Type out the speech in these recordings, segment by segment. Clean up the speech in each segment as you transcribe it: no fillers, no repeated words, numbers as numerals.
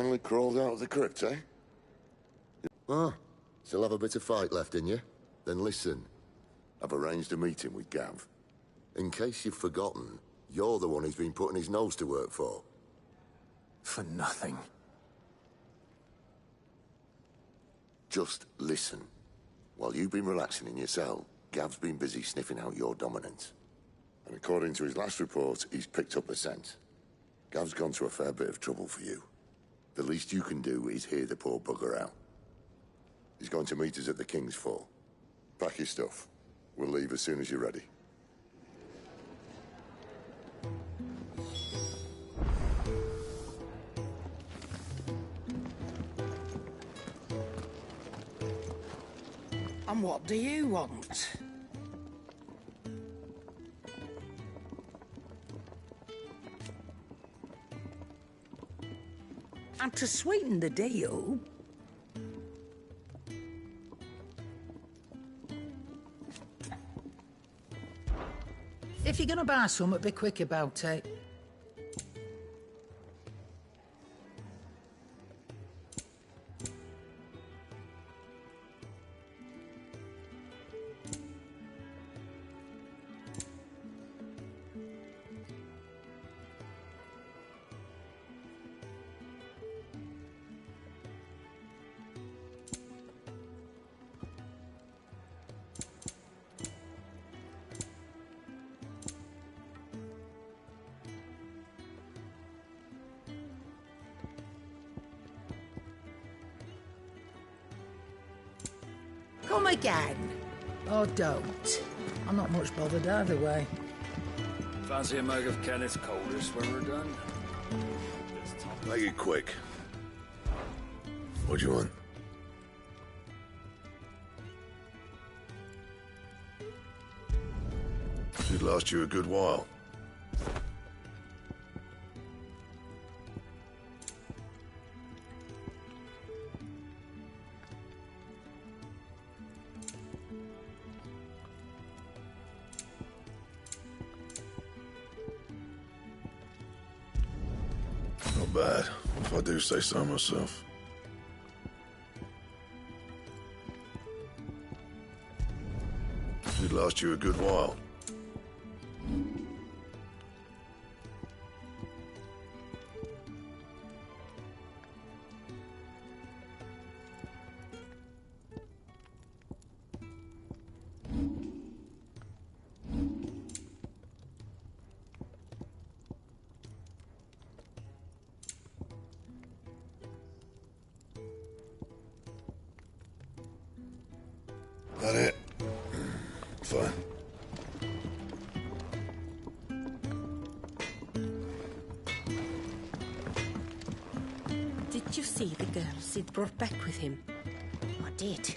finally crawled out of the crypt, eh? Ah, still have a bit of fight left in you? Then listen. I've arranged a meeting with Gav. In case you've forgotten, you're the one he's been putting his nose to work for. For nothing. Just listen. While you've been relaxing in your cell, Gav's been busy sniffing out your dominance. And according to his last report, he's picked up a scent. Gav's gone to a fair bit of trouble for you. The least you can do is hear the poor bugger out. He's going to meet us at the King's Fall. Pack your stuff. We'll leave as soon as you're ready. And what do you want? And to sweeten the deal... If you're gonna buy something, be quick about it. Come again. Or don't. I'm not much bothered either way. Fancy a mug of Kenneth's coldest when we're done? Make it quick. What do you want? Should last you a good while. Not bad, if I do say so myself. Should last you a good while. That it? Fine. Did you see the girls he'd brought back with him? I did.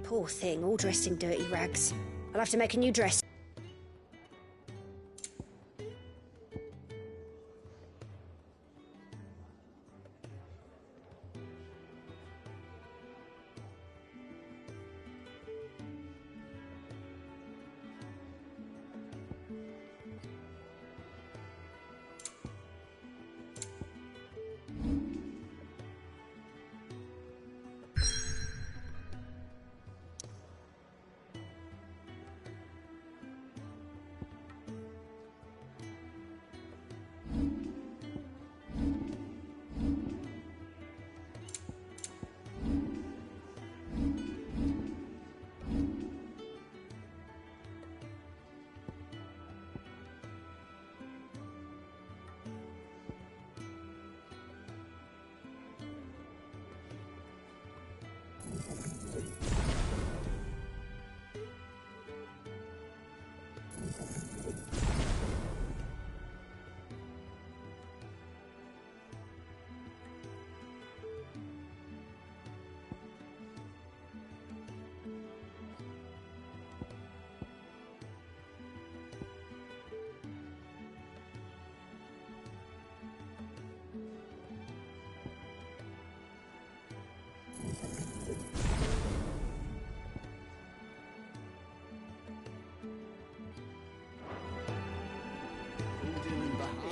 Poor thing, all dressed in dirty rags. I'll have to make a new dress.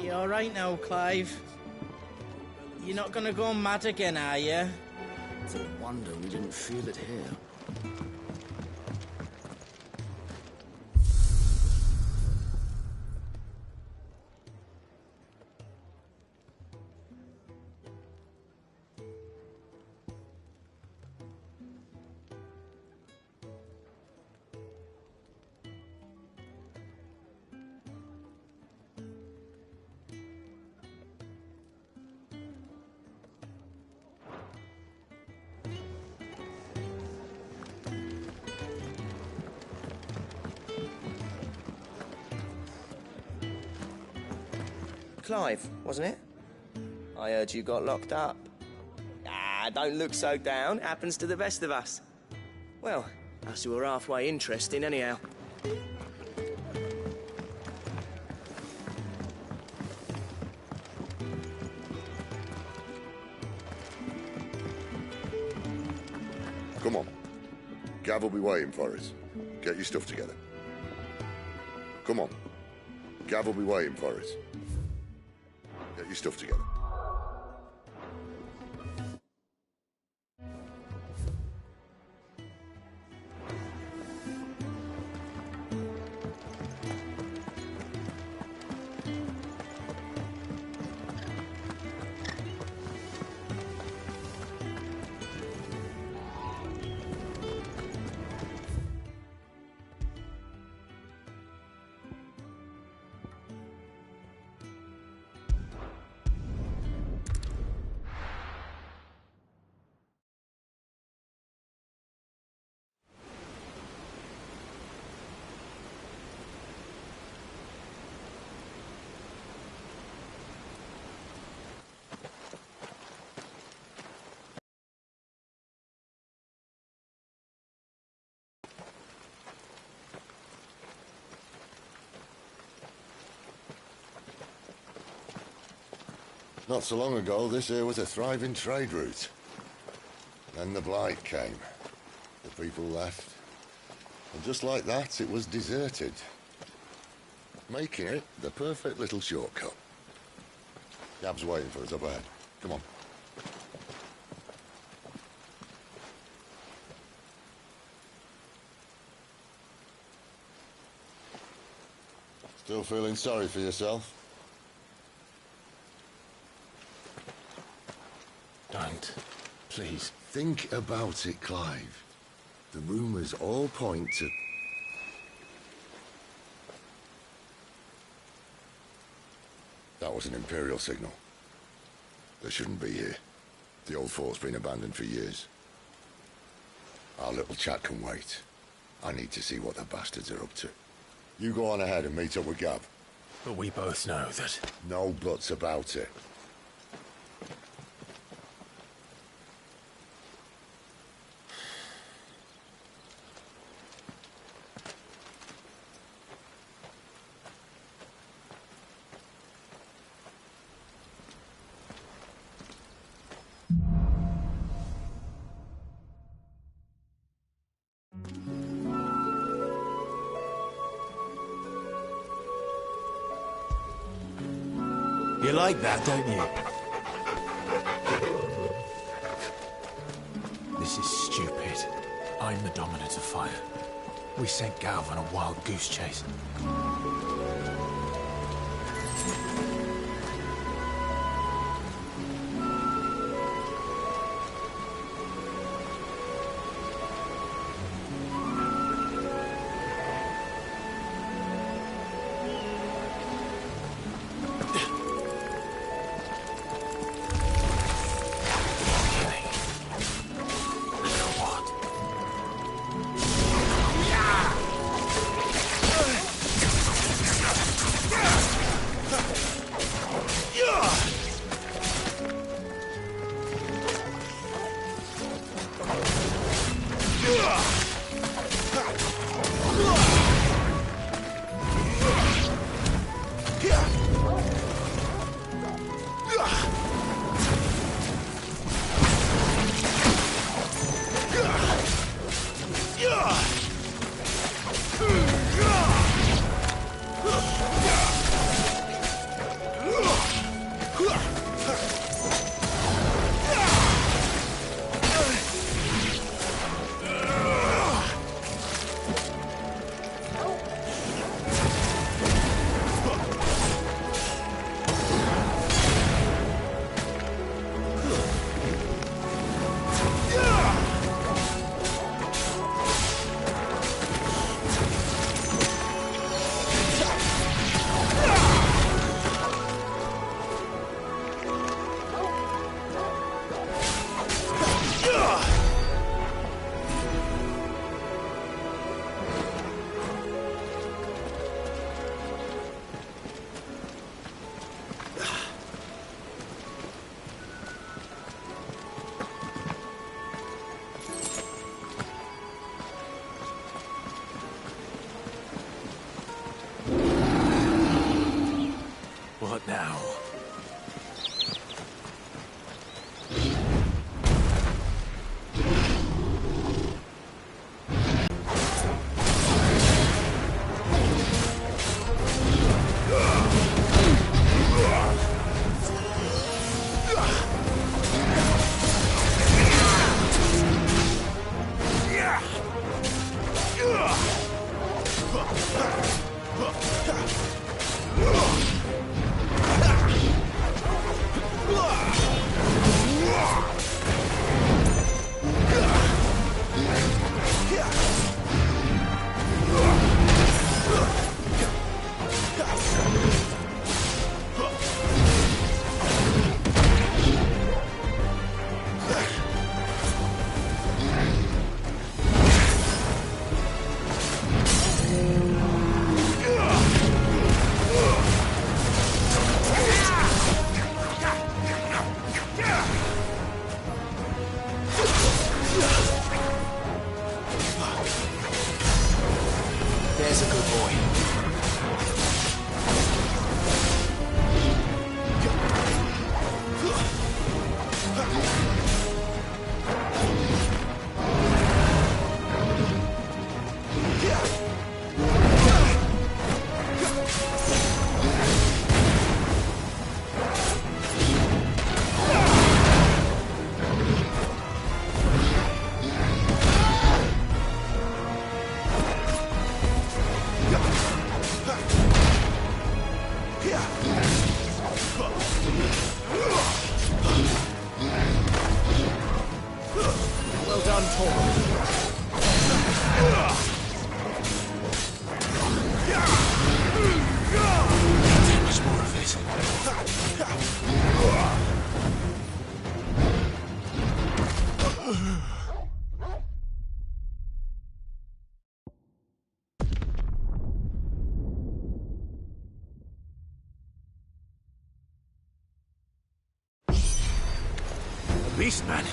You all right now, Clive? You're not gonna go mad again, are you? It's a wonder we didn't feel it here. Clive, wasn't it? I heard you got locked up. Ah, don't look so down. Happens to the best of us. Well, us who are halfway interesting, anyhow. Come on. Gav will be waiting for us. Get your stuff together. Come on. Gav will be waiting for us. Get your stuff together. Not so long ago, this here was a thriving trade route. Then the Blight came. The people left. And just like that, it was deserted. Making it the perfect little shortcut. Gab's waiting for us up ahead. Come on. Still feeling sorry for yourself? Don't. Please. Think about it, Clive. The rumours all point to... That was an Imperial signal. They shouldn't be here. The old fort's been abandoned for years. Our little chat can wait. I need to see what the bastards are up to. You go on ahead and meet up with Gav. But we both know that... No buts about it. You like that, don't you? This is stupid. I'm the dominant of fire. We sent Gav on a wild goose chase. There's a good boy. Well done, Paul. Too much more of it. A beast, man.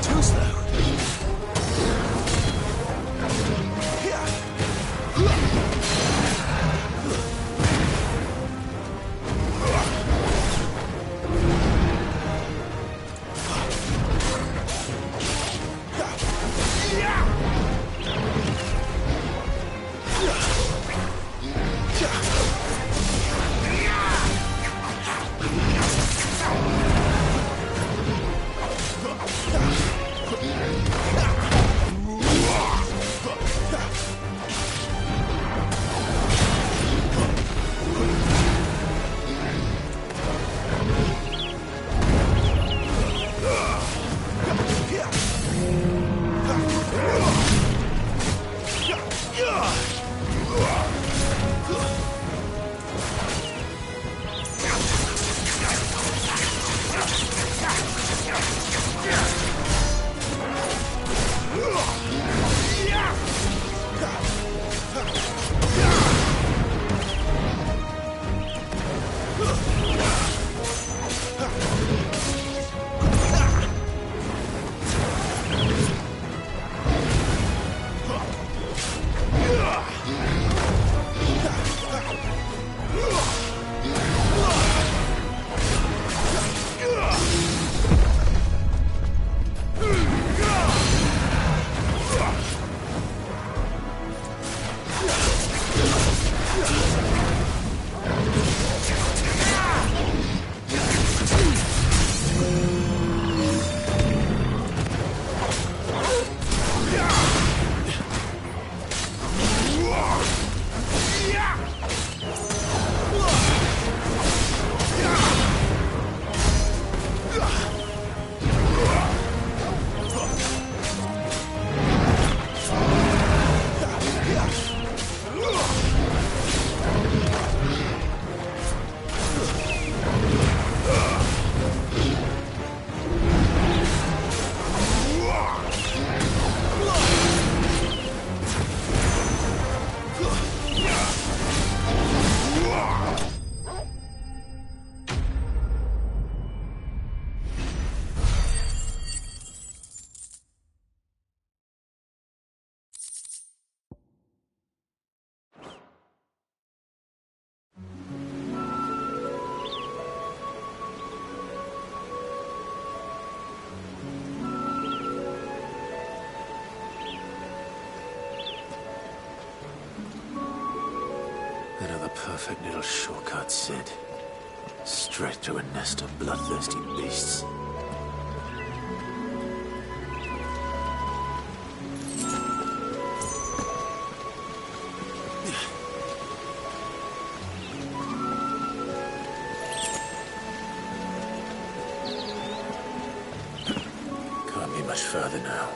Too slow. Another perfect little shortcut, Sid. Straight through a nest of bloodthirsty beasts. Can't be much further now.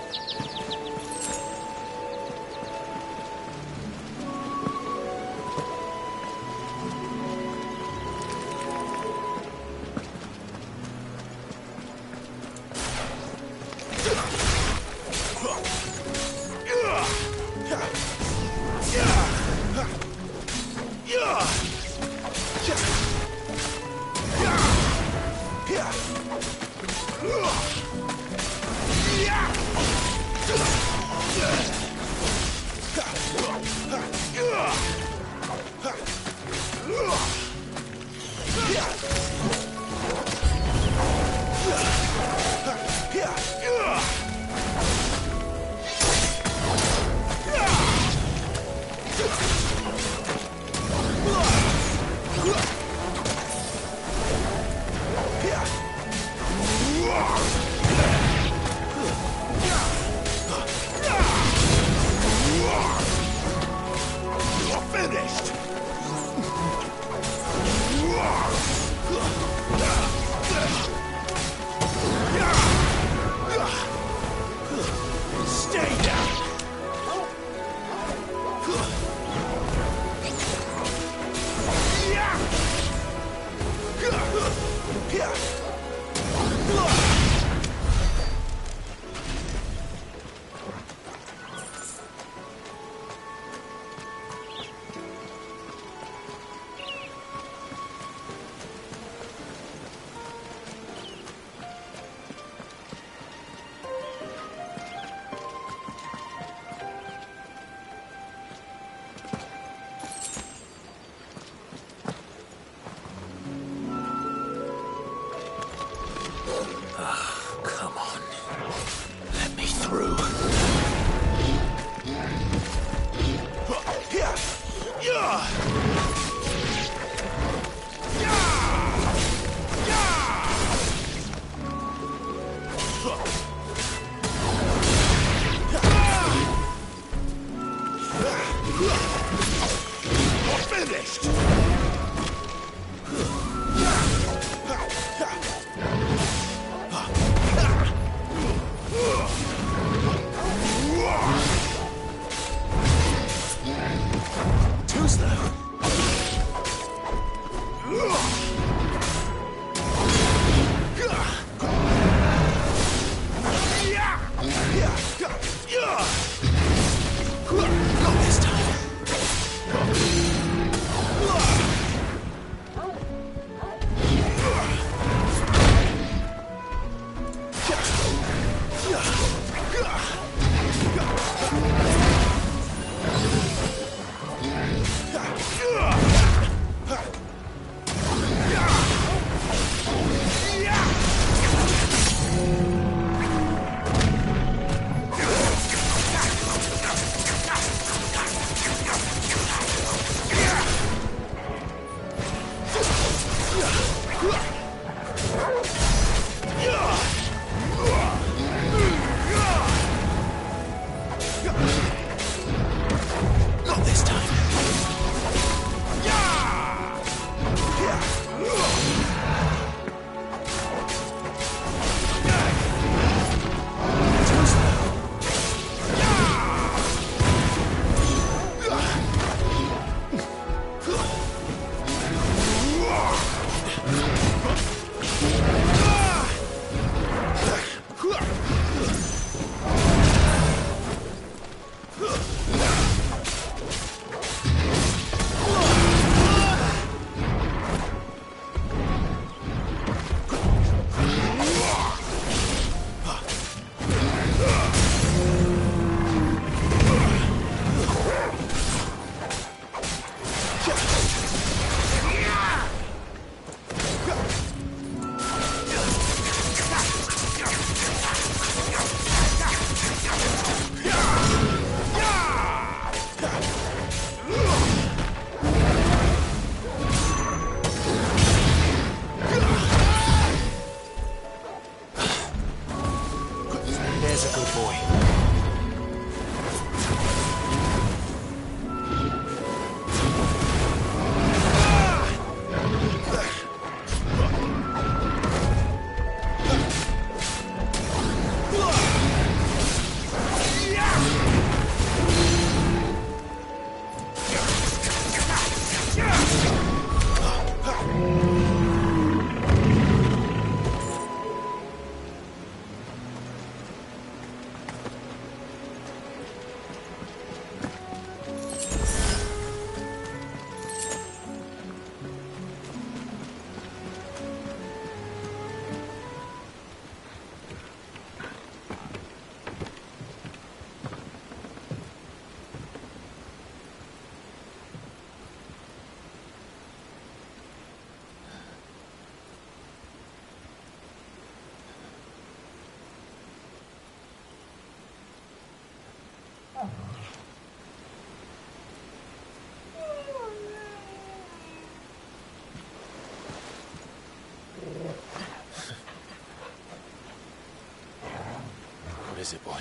What is it, boy?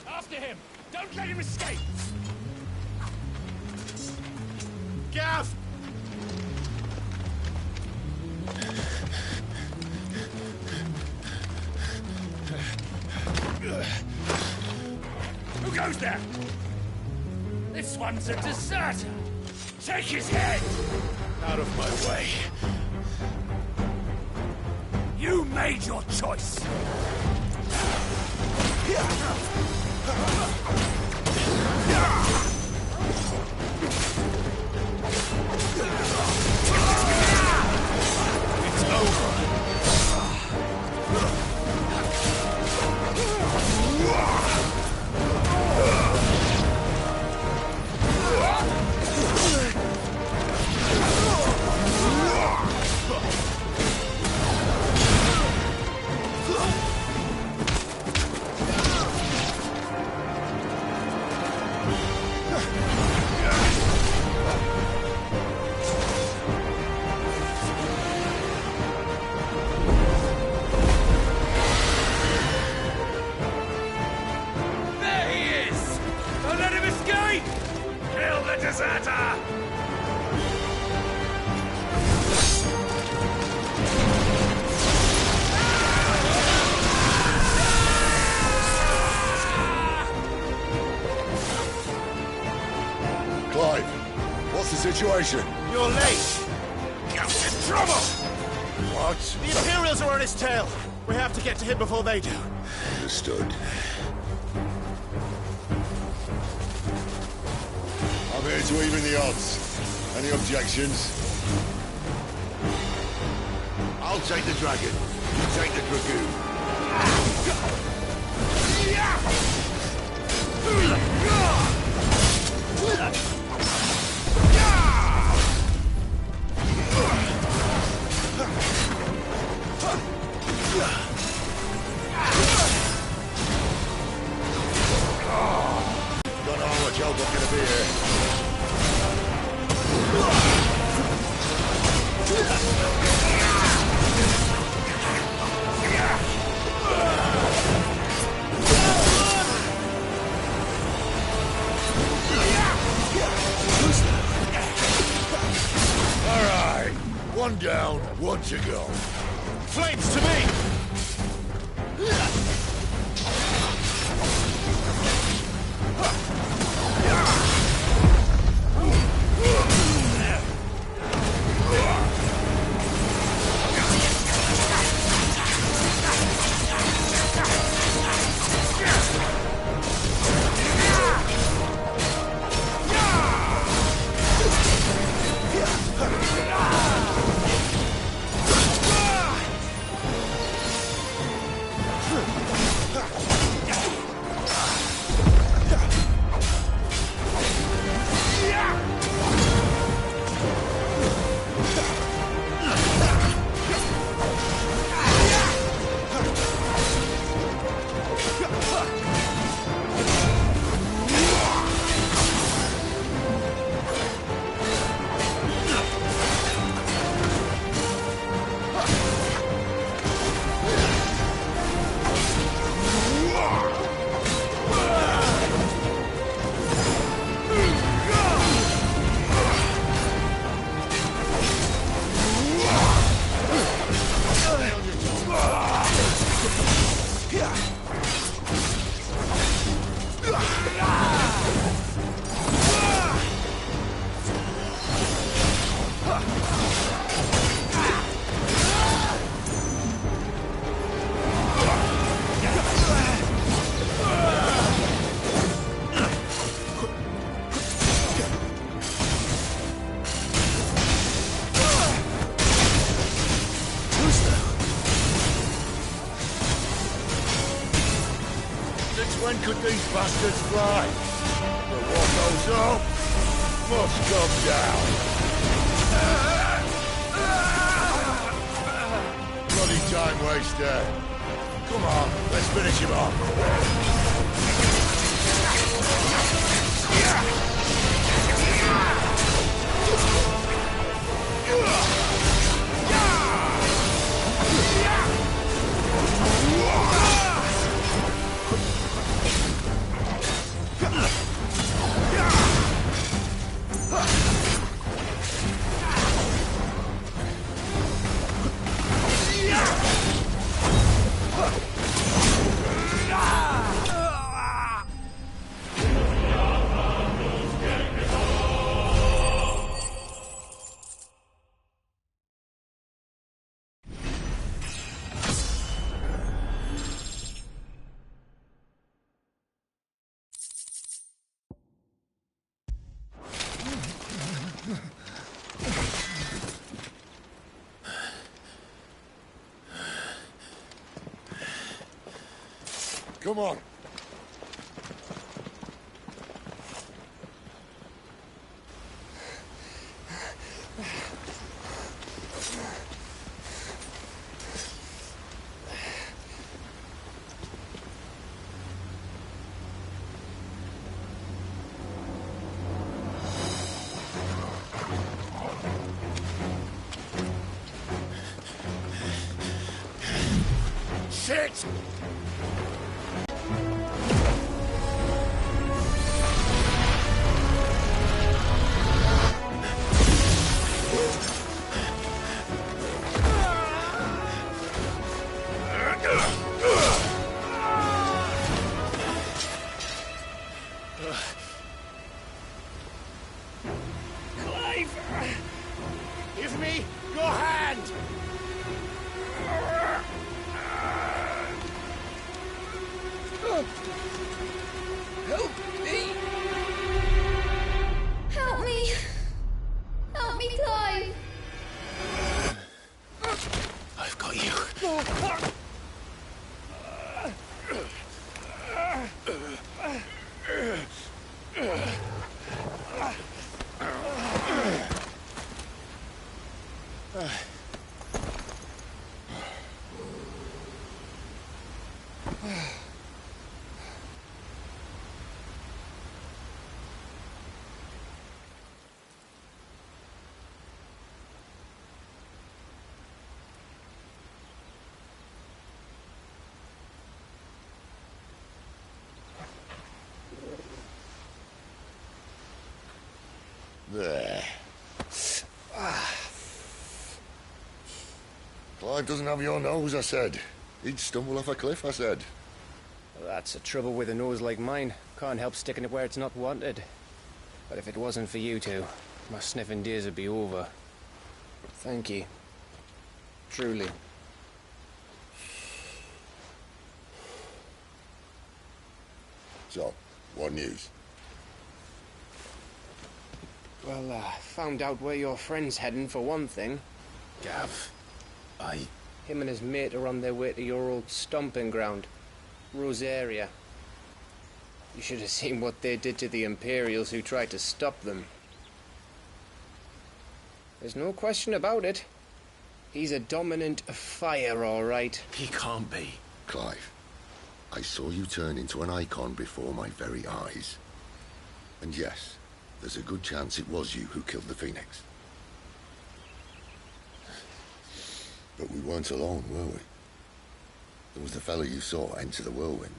After him! Don't let him escape! Gav! Who goes there? This one's a deserter! Take his head! Out of my way. You made your choice! It's over. deserter! Clive, what's the situation? You're late! Gav's in trouble! What? The Imperials are on his tail! We have to get to him before they do. Understood. I'm here to even the odds. Any objections? I'll take the dragon. You take the dragoon. Don't know how much help I'm gonna be here. All right, one down, one to go. Flames to me! When could these bastards fly? But what goes up must come down. Bloody time waster. Come on, let's finish him off. Come on. Shit! Clive! Give me your hand! Help me! Help me! Help me, Clive! I've got you. There. Clive doesn't have your nose, I said. He'd stumble off a cliff, I said. Well, that's the trouble with a nose like mine. Can't help sticking it where it's not wanted. But if it wasn't for you two, my sniffing days would be over. Thank you. Truly. So, what news? Well, found out where your friend's heading, for one thing. Gav, Him and his mate are on their way to your old stomping ground, Rosaria. You should have seen what they did to the Imperials who tried to stop them. There's no question about it. He's a dominant fire, all right. He can't be. Clive, I saw you turn into an icon before my very eyes. And yes, there's a good chance it was you who killed the Phoenix. But we weren't alone, were we? There was the fellow you saw enter the whirlwind.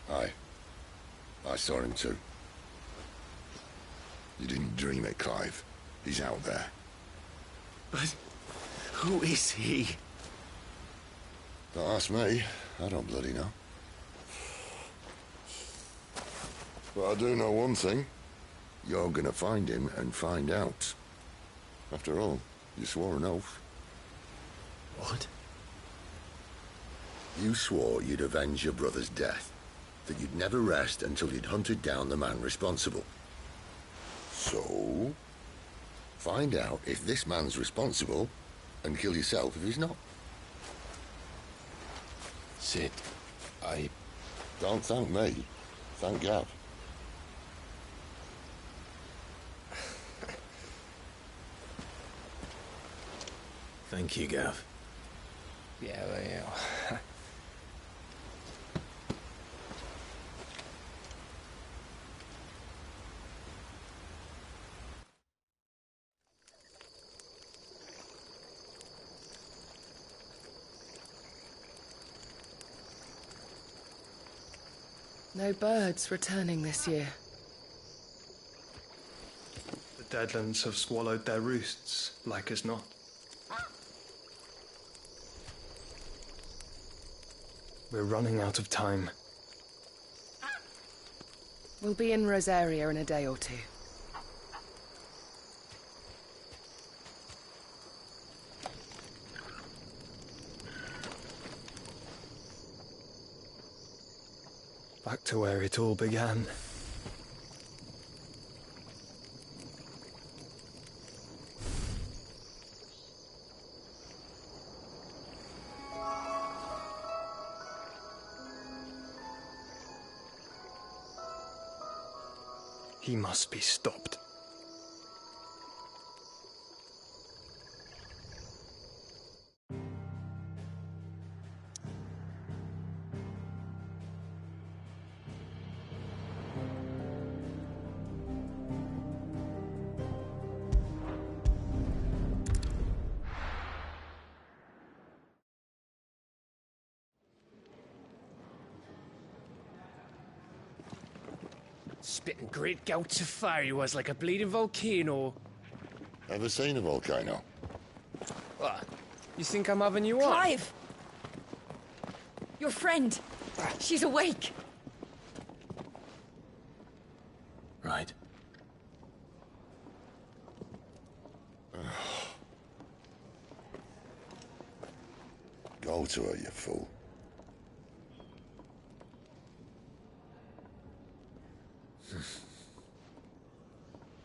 I saw him too. You didn't dream it, Clive. He's out there. But who is he? Don't ask me. I don't bloody know. But I do know one thing. You're gonna find him and find out. After all, you swore an oath. What? You swore you'd avenge your brother's death, that you'd never rest until you'd hunted down the man responsible. So, find out if this man's responsible, and kill yourself if he's not. Sid, Don't thank me. Thank Gav. Thank you, Gav. Yeah, well, yeah. No birds returning this year. The Deadlands have swallowed their roosts, like as not. We're running out of time. We'll be in Rosaria in a day or two. Back to where it all began. He must be stopped. Spitting great gouts of fire he was, like a bleeding volcano. Ever seen a volcano? What? You think I'm having you on? Clive! Your friend! She's awake! to her, you fool.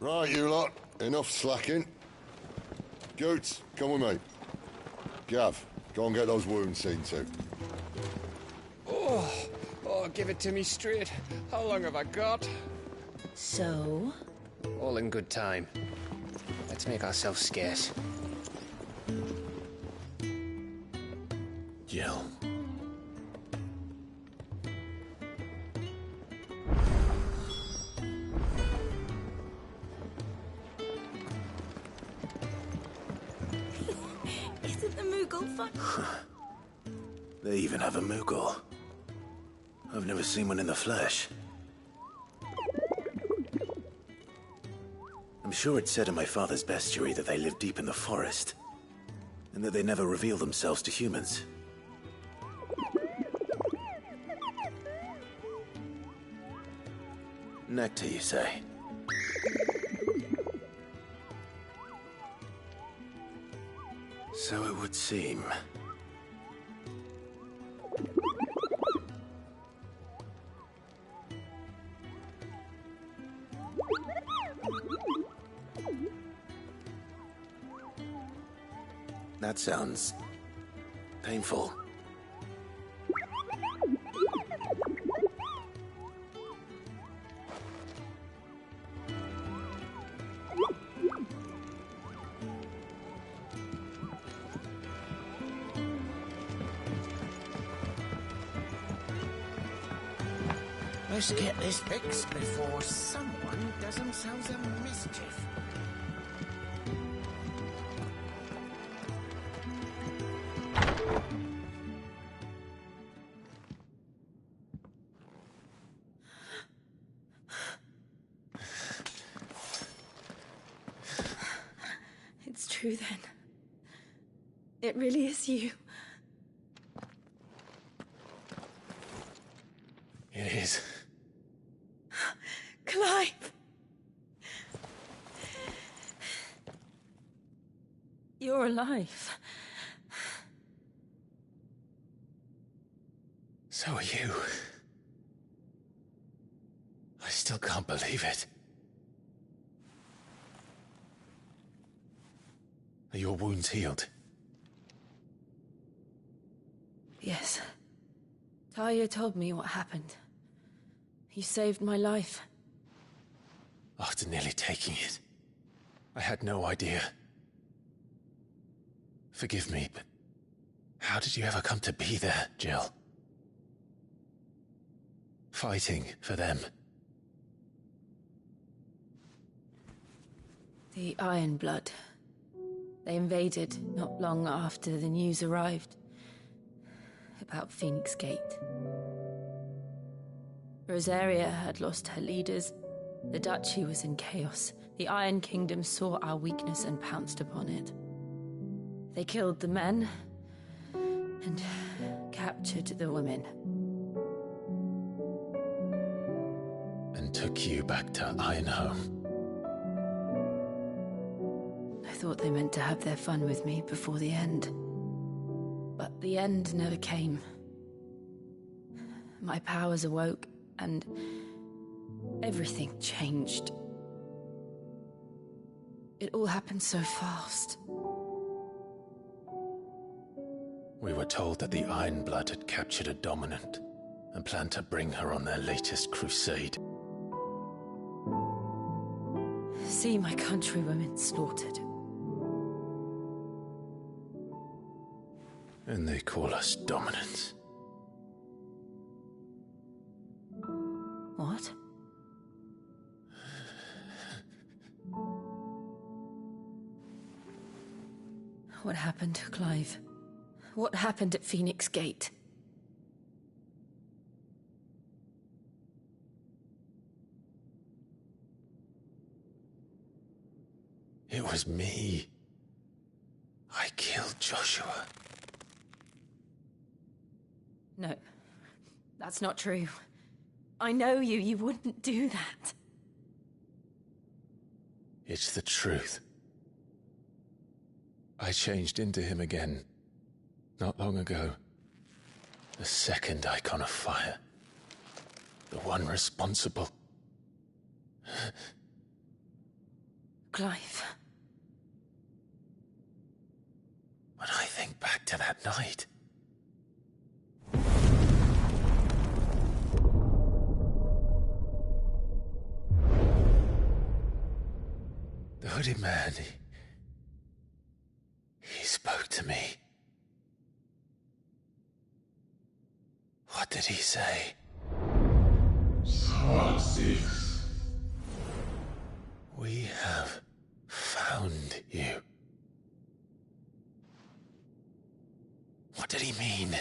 Right, you lot. Enough slacking. Goots, come with me. Gav, go and get those wounds seen to. Oh, give it to me straight. How long have I got? So? All in good time. Let's make ourselves scarce. Jill. Isn't the Moogle fun? They even have a Moogle. I've never seen one in the flesh. I'm sure it said in my father's bestiary that they live deep in the forest, and that they never reveal themselves to humans. Nectar, you say? So it would seem. That sounds painful. Let's get this fixed before someone does themselves a mischief. It's true then. It really is you. It is. Clive! You're alive. So are you. I still can't believe it. Are your wounds healed? Yes. Talia told me what happened. You saved my life. After nearly taking it, I had no idea. Forgive me, but how did you ever come to be there, Jill? Fighting for them. The Iron Blood. They invaded not long after the news arrived about Phoenix Gate. Rosaria had lost her leaders. The Duchy was in chaos. The Iron Kingdom saw our weakness and pounced upon it. They killed the men and captured the women. And took you back to Ironhome. I thought they meant to have their fun with me before the end. But the end never came. My powers awoke, and everything changed. It all happened so fast. We were told that the Iron Blood had captured a dominant and planned to bring her on their latest crusade. See my countrywomen slaughtered. And they call us dominants. What? What happened, Clive? What happened at Phoenix Gate? It was me. I killed Joshua. No, that's not true. I know you. You wouldn't do that. It's the truth. I changed into him again, not long ago. The second icon of fire. The one responsible. Clive. When I think back to that night... The hooded man, he spoke to me. What did he say? Part 6. We have found you. What did he mean?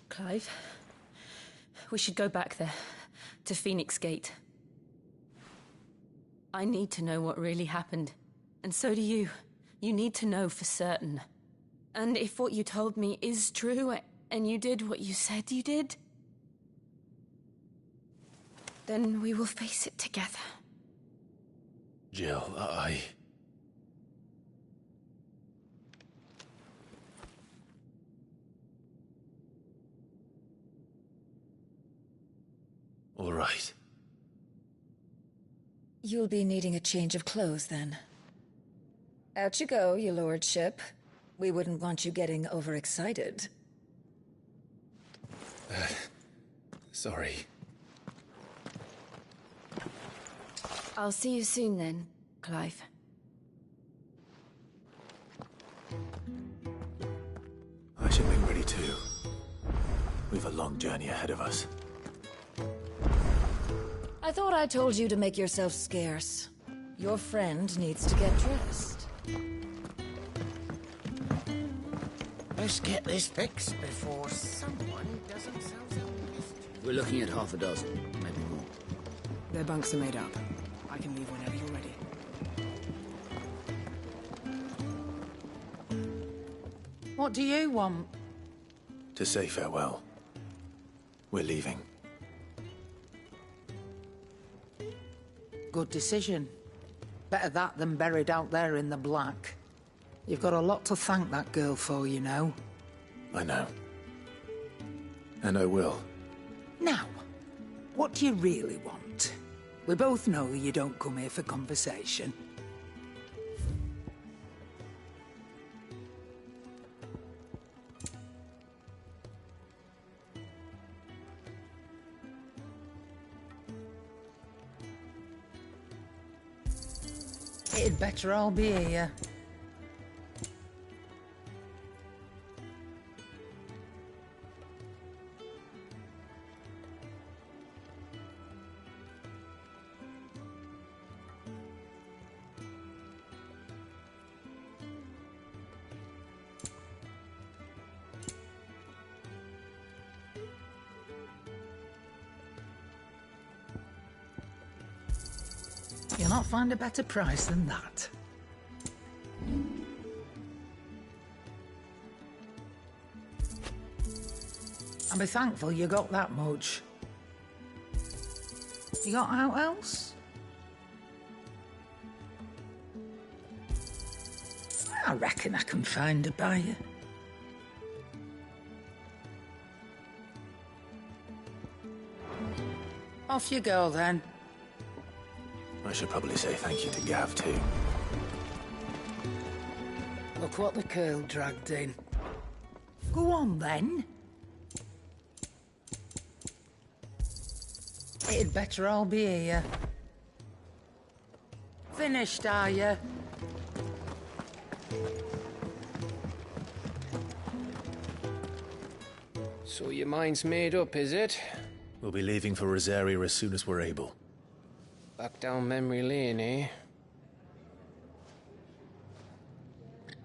Clive, we should go back there, to Phoenix Gate. I need to know what really happened, and so do you. You need to know for certain. And if what you told me is true, and you did what you said you did, then we will face it together. Jill, All right. You'll be needing a change of clothes, then. Out you go, your lordship. We wouldn't want you getting overexcited. Sorry. I'll see you soon then, Clive. I should make ready too. We've a long journey ahead of us. I thought I told you to make yourself scarce. Your friend needs to get dressed. Let's get this fixed before someone does themselves a lift. We're looking at half a dozen, maybe more. Their bunks are made up. I can leave whenever you're ready. What do you want? To say farewell. We're leaving. Good decision. Better that than buried out there in the black. You've got a lot to thank that girl for, you know. I know. And I will. Now, what do you really want? We both know you don't come here for conversation. It'd better all be here. You'll not find a better price than that. And be thankful you got that much. You got out else? I reckon I can find a buyer. Off you go then. I should probably say thank you to Gav too. Look what the curl dragged in. Go on then. It'd better all be here. Finished, are you? So your mind's made up, is it? We'll be leaving for Rosaria as soon as we're able. Back down memory lane, eh?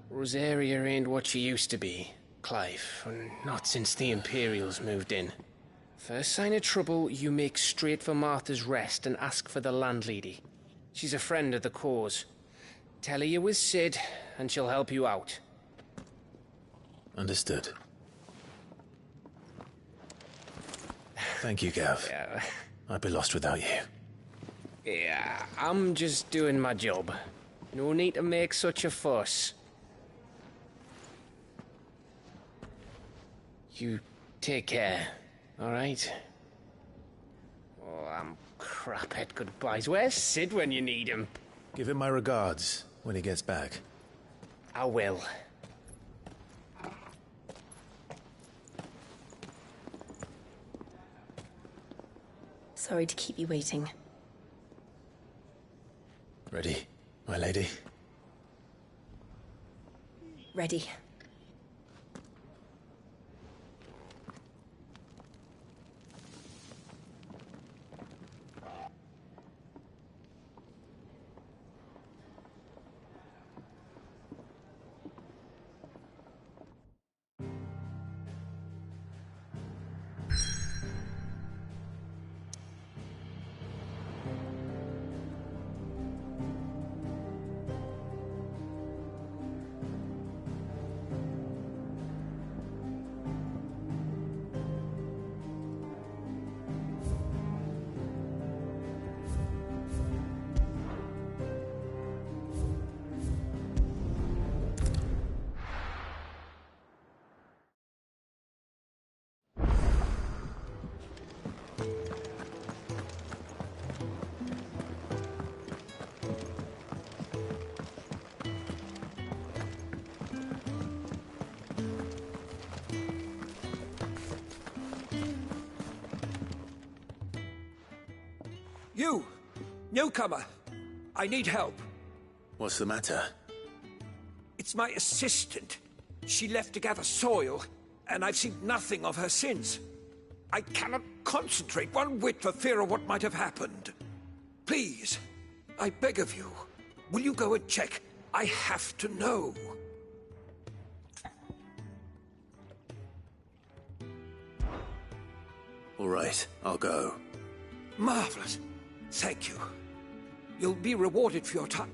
Rosaria ain't what she used to be, Clive, and not since the Imperials moved in. First sign of trouble, you make straight for Martha's Rest and ask for the landlady. She's a friend of the cause. Tell her you was Sid, and she'll help you out. Understood. Thank you, Gav. Yeah. I'd be lost without you. Yeah, I'm just doing my job. No need to make such a fuss. You Take care, alright? Oh, I'm crap at goodbyes. Where's Sid when you need him? Give him my regards when he gets back. I will. Sorry to keep you waiting. Ready, my lady? Ready. You! Newcomer! I need help. What's the matter? It's my assistant. She left to gather soil, and I've seen nothing of her since. I cannot concentrate one whit for fear of what might have happened. Please, I beg of you, will you go and check? I have to know. All right, I'll go. Marvelous. Thank you. You'll be rewarded for your time.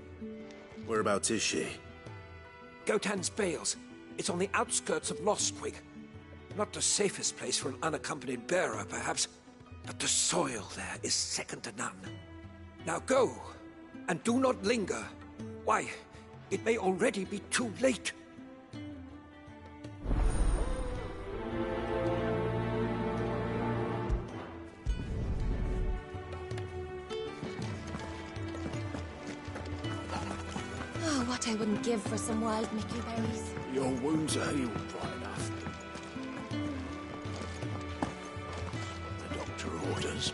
Whereabouts is she? Gotan's Bales. It's on the outskirts of Lostwig. Not the safest place for an unaccompanied bearer, perhaps, but the soil there is second to none. Now go, and do not linger. Why, it may already be too late. Oh, what I wouldn't give for some wild Mickey berries. Your wounds are healed right enough. The doctor orders.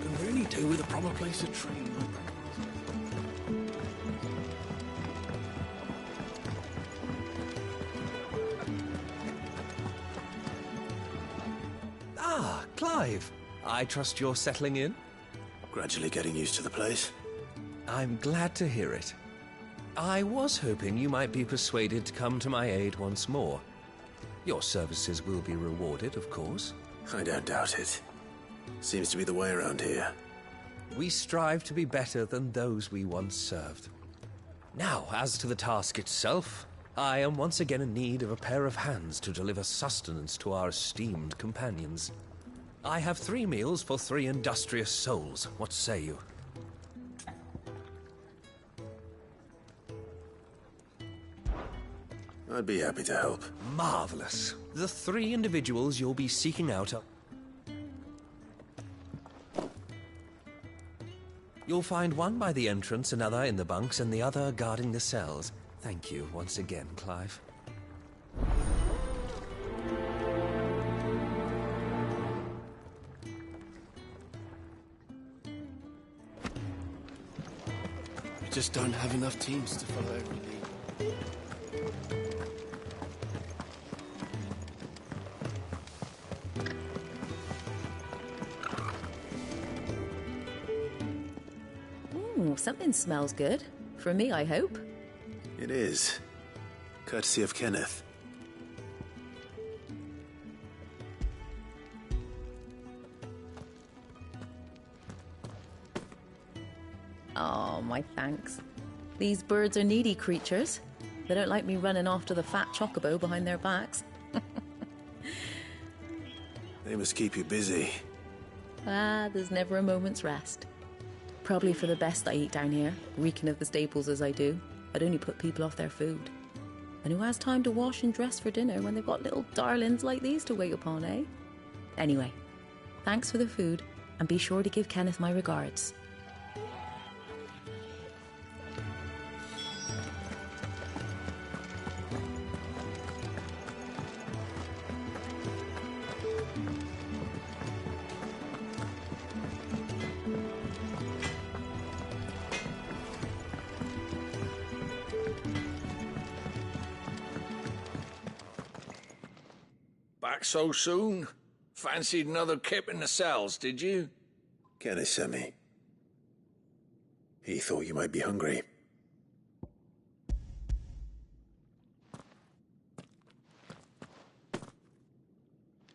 Can really do with a proper place to train. Ah, Clive. I trust you're settling in? Gradually getting used to the place. I'm glad to hear it. I was hoping you might be persuaded to come to my aid once more. Your services will be rewarded, of course. I don't doubt it. Seems to be the way around here. We strive to be better than those we once served. Now, as to the task itself, I am once again in need of a pair of hands to deliver sustenance to our esteemed companions. I have 3 meals for 3 industrious souls. What say you? I'd be happy to help. Marvelous. The 3 individuals you'll be seeking out are... You'll find one by the entrance, another in the bunks, and the other guarding the cells. Thank you once again, Clive. We just don't have enough teams to follow every lead. Ooh, something smells good. For me, I hope. It is. Courtesy of Kenneth. Oh, my thanks. These birds are needy creatures. They don't like me running after the fat chocobo behind their backs. They must keep you busy. There's never a moment's rest. Probably for the best I eat down here, reeking of the staples as I do. I'd only put people off their food. And who has time to wash and dress for dinner when they've got little darlings like these to wait upon, eh? Anyway, thanks for the food, and be sure to give Kenneth my regards. Back so soon? Fancied another kip in the cells, did you? Kenneth sent me. He thought you might be hungry.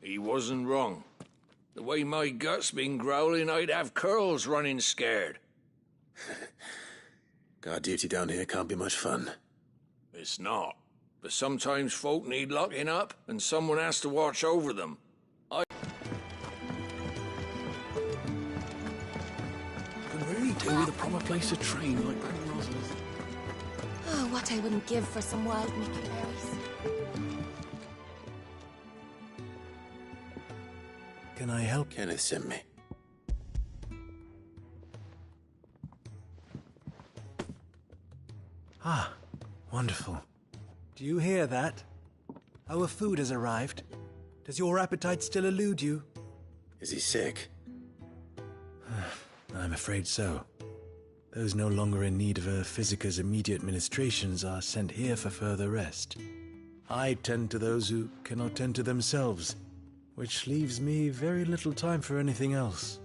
He wasn't wrong. The way my gut's been growling, I'd have curls running scared. Guard duty down here can't be much fun. It's not. But sometimes folk need locking up, and someone has to watch over them. Can really do with a proper place to train like Rosalind. Oh, what I wouldn't give for some wild Mickey berries. Can I help? Kenneth sent me. Ah, wonderful. Do you hear that? Our food has arrived. Does your appetite still elude you? Is he sick? I'm afraid so. Those no longer in need of a physicker's immediate ministrations are sent here for further rest. I tend to those who cannot tend to themselves, which leaves me very little time for anything else.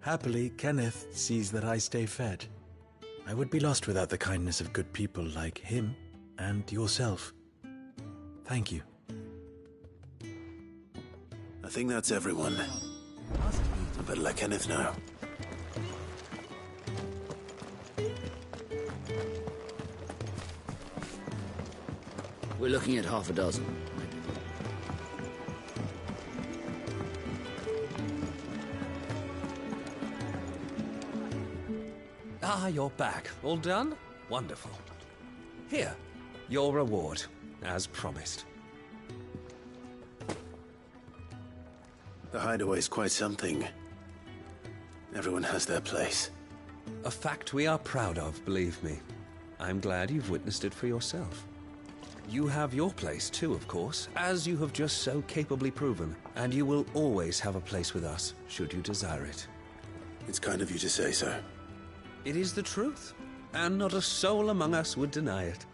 Happily, Kenneth sees that I stay fed. I would be lost without the kindness of good people like him and yourself. Thank you. I think that's everyone. I better let Kenneth know. We're looking at half a dozen. Ah, you're back. All done? Wonderful. Here, your reward, as promised. The hideaway's quite something. Everyone has their place. A fact we are proud of, believe me. I'm glad you've witnessed it for yourself. You have your place too, of course, as you have just so capably proven, and you will always have a place with us, should you desire it. It's kind of you to say so. It is the truth, and not a soul among us would deny it.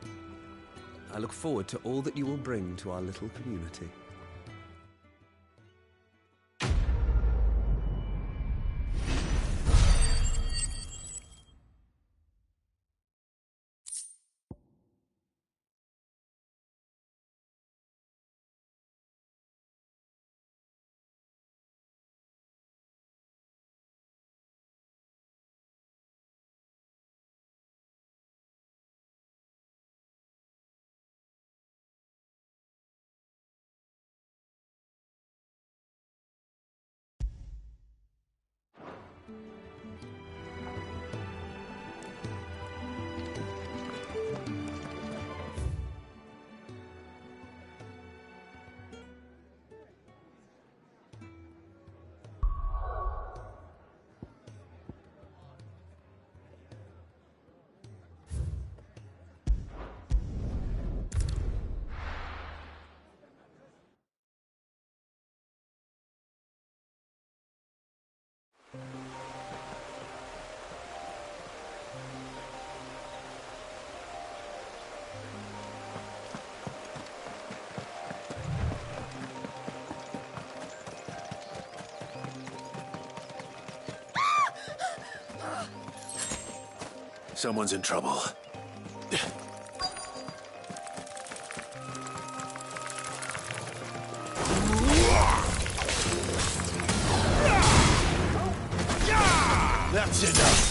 I look forward to all that you will bring to our little community. Someone's in trouble. That's enough.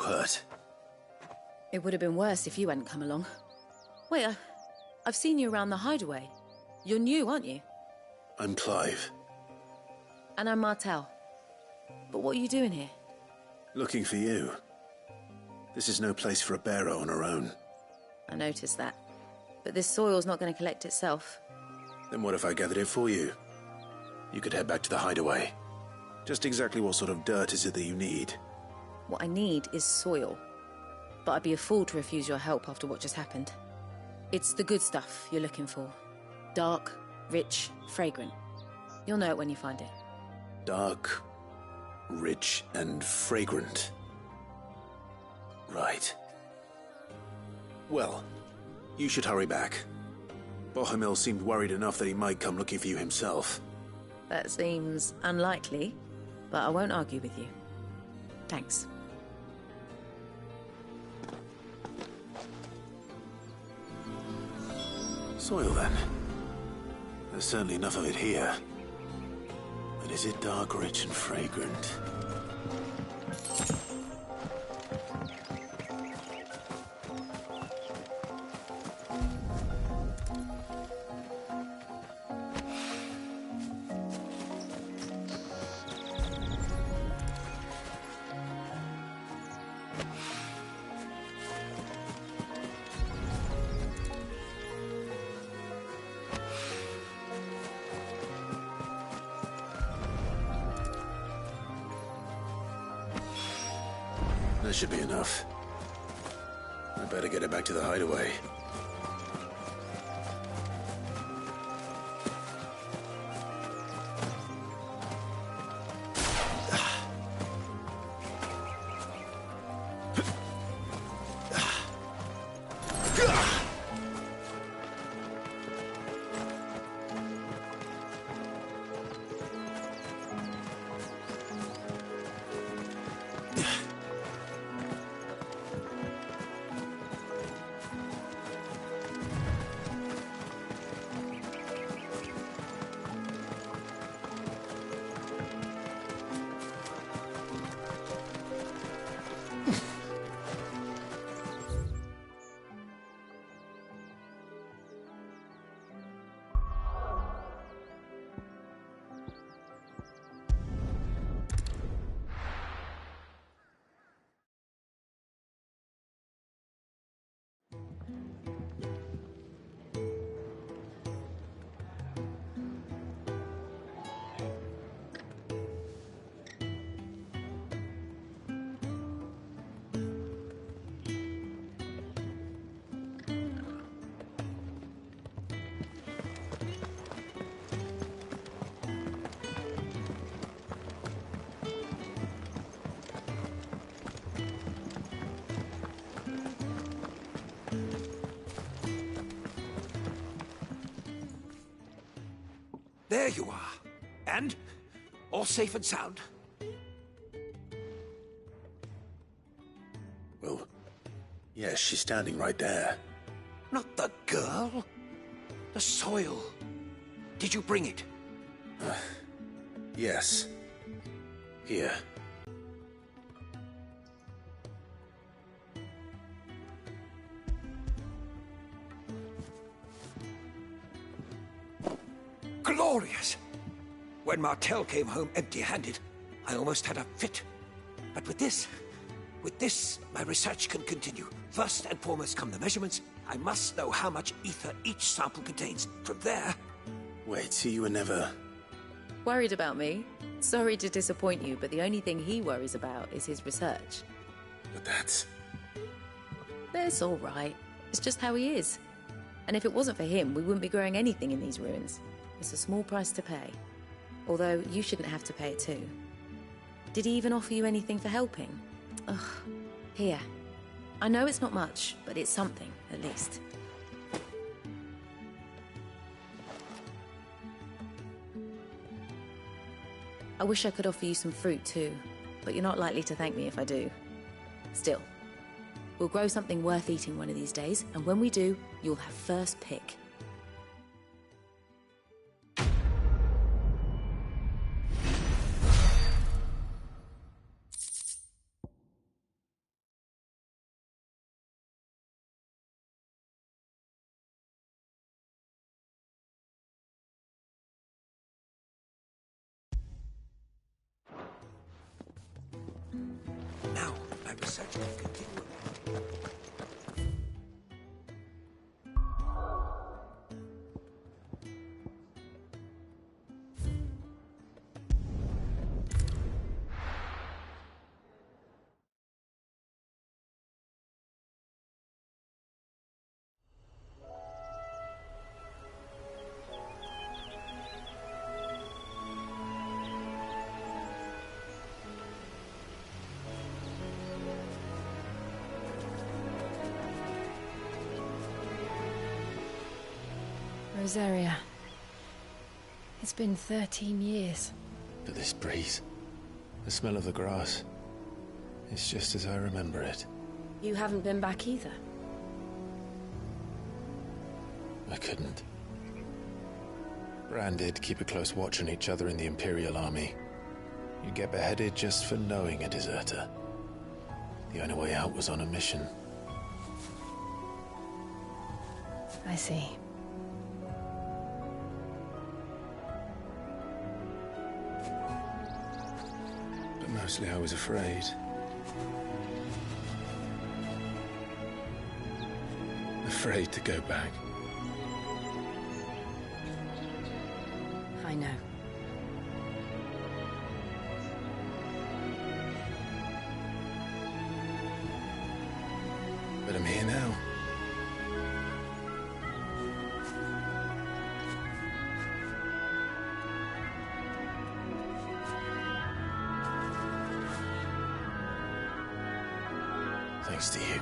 hurt? It would have been worse if you hadn't come along. Wait, I've seen you around the hideaway. You're new, aren't you? I'm Clive. And I'm Martel. But what are you doing here? Looking for you. This is no place for a bearer on her own. I noticed that. But this soil's not going to collect itself. Then what if I gathered it for you? You could head back to the hideaway. Just exactly what sort of dirt is it that you need? What I need is soil. But I'd be a fool to refuse your help after what just happened. It's the good stuff you're looking for. Dark, rich, fragrant. You'll know it when you find it. Dark, rich, and fragrant. Right. Well, you should hurry back. Bohemil seemed worried enough that he might come looking for you himself. That seems unlikely, but I won't argue with you. Thanks. Soil, then. There's certainly enough of it here. But is it dark, rich, and fragrant? That should be enough. I better get it back to the hideaway. There you are. And? All safe and sound? Well, yes, she's standing right there. Not the girl. The soil. Did you bring it? Yes. Here. Glorious! When Martel came home empty-handed, I almost had a fit. But with this, my research can continue. First and foremost come the measurements. I must know how much ether each sample contains. From there... Wait, so you were never... Worried about me? Sorry to disappoint you, but the only thing he worries about is his research. But that's... It's all right. It's just how he is. And if it wasn't for him, we wouldn't be growing anything in these ruins. It's a small price to pay. Although, you shouldn't have to pay it too. Did he even offer you anything for helping? Ugh. Here. I know it's not much, but it's something, at least. I wish I could offer you some fruit too, but you're not likely to thank me if I do. Still, we'll grow something worth eating one of these days, and when we do, you'll have first pick. Now, my research can continue. Rosaria. It's been 13 years. But this breeze, the smell of the grass, it's just as I remember it. You haven't been back either. I couldn't. Bran did keep a close watch on each other in the Imperial Army. You get beheaded just for knowing a deserter. The only way out was on a mission. I see. But mostly I was afraid. Afraid to go back. I know. But I'm here now. Thanks to you.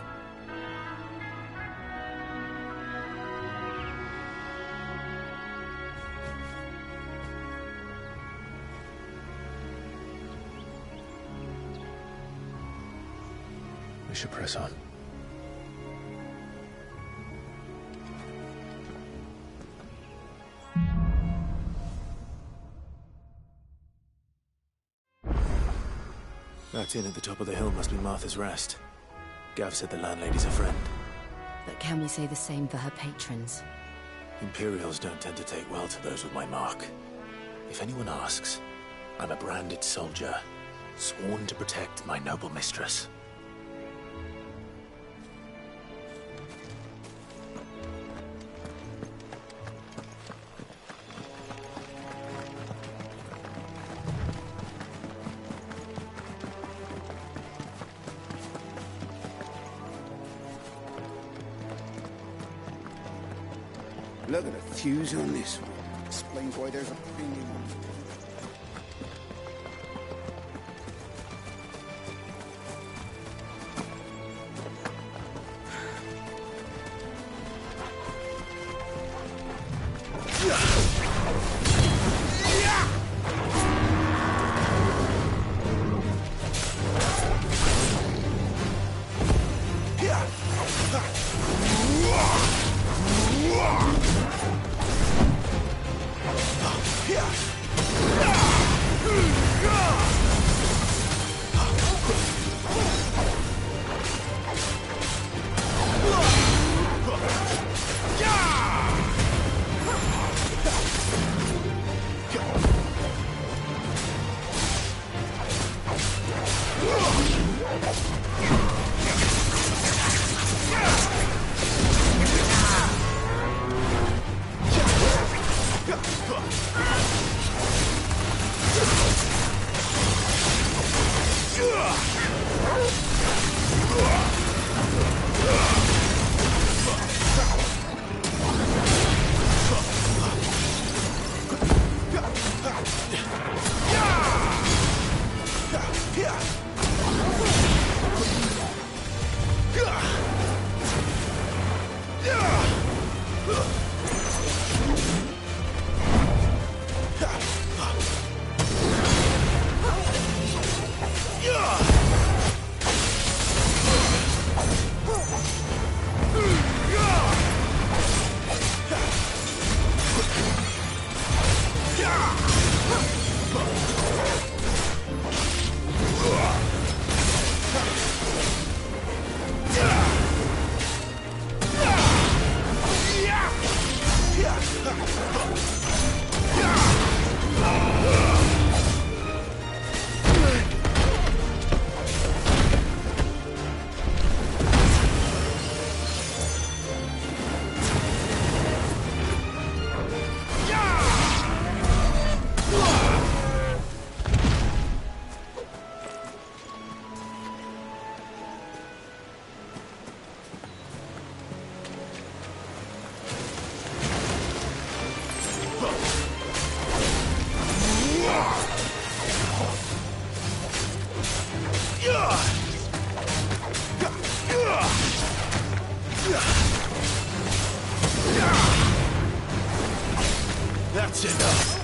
We should press on. That inn at the top of the hill must be Martha's Rest. Gav said the landlady's a friend. But can we say the same for her patrons? Imperials don't tend to take well to those with my mark. If anyone asks, I'm a branded soldier, sworn to protect my noble mistress. Look at the fuse on this one. Explains why there's a premium on it. Yeah! That's enough.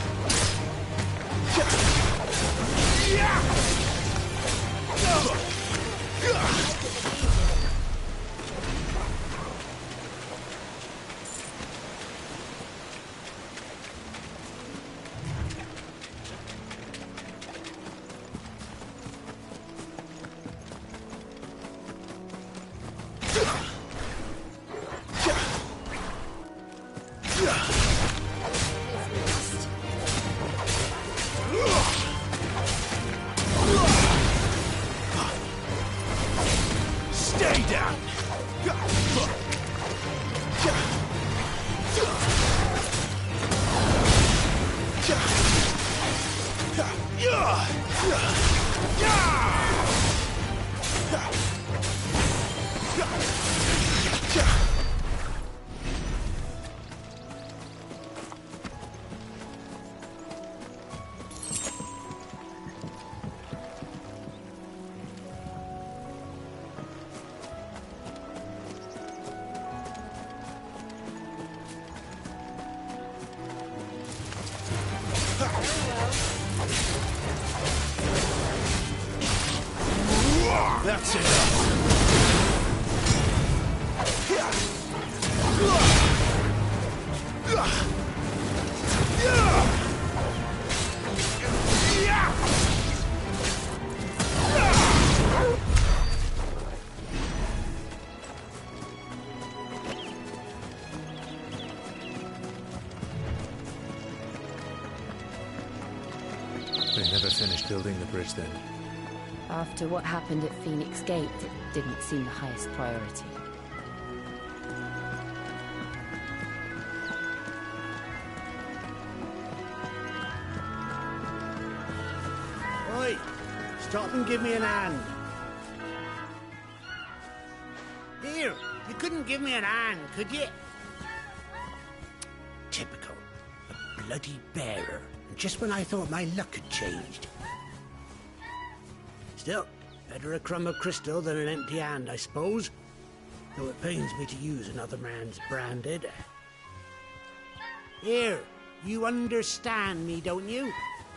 Stay down! That's enough. They never finished building the bridge then. After what happened at Phoenix Gate, it didn't seem the highest priority. Oi! Stop and give me an hand. Here, you couldn't give me an hand, could you? Typical. A bloody bearer. Just when I thought my luck had changed. Still, better a crumb of crystal than an empty hand, I suppose. Though it pains me to use another man's branded. Here, you understand me, don't you?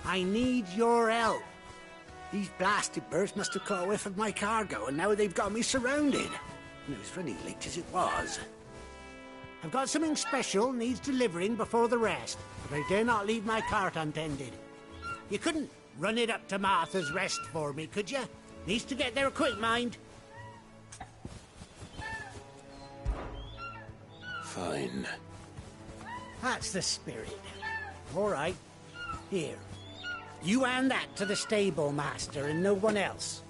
I need your help. These blasted birds must have caught a whiff of my cargo, and now they've got me surrounded. And it was running late as it was. I've got something special needs delivering before the rest, but I dare not leave my cart untended. You couldn't run it up to Martha's Rest for me, could you? Needs to get there quick, mind. Fine. That's the spirit. All right. Here. You hand that to the stable master and no one else.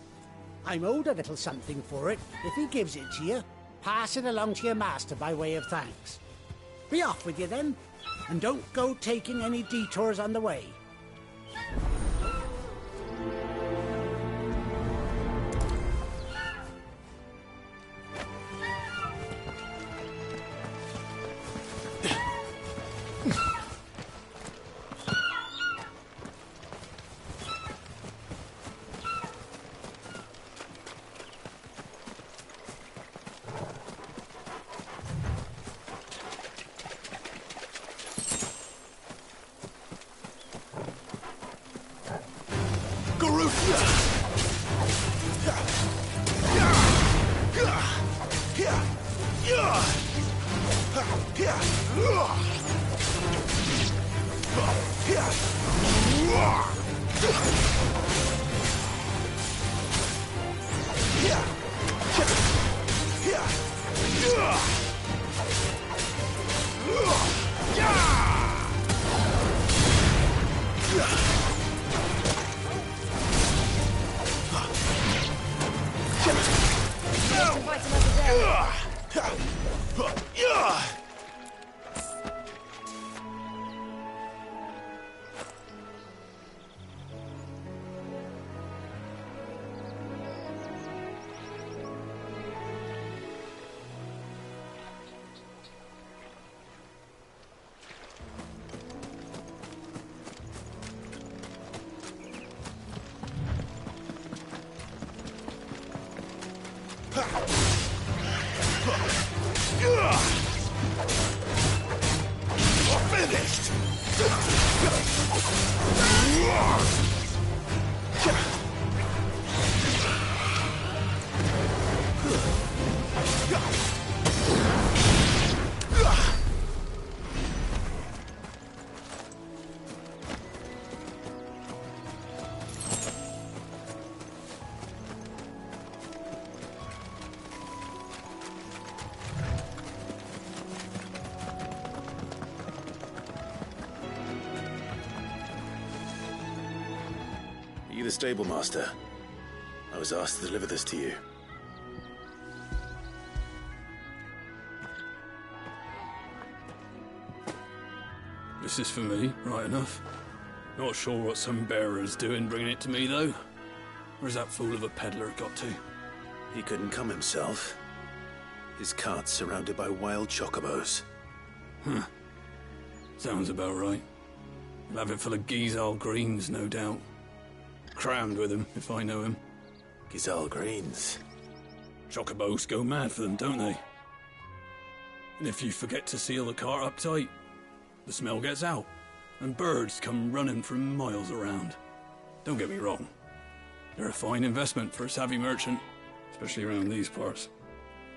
I'm owed a little something for it. If he gives it to you, pass it along to your master by way of thanks. Be off with you then, and don't go taking any detours on the way. finished! Are you the stable master? I was asked to deliver this to you. This is for me, right enough. Not sure what some bearer's doing bringing it to me, though. Where's that fool of a peddler got to? He couldn't come himself. His cart's surrounded by wild chocobos. Huh. Sounds about right. He'll have it full of Gizal greens, no doubt. Crammed with him, if I know him. Gizal greens? Chocobos go mad for them, don't they? And if you forget to seal the cart up tight, the smell gets out, and birds come running from miles around. Don't get me wrong. They're a fine investment for a savvy merchant, especially around these parts.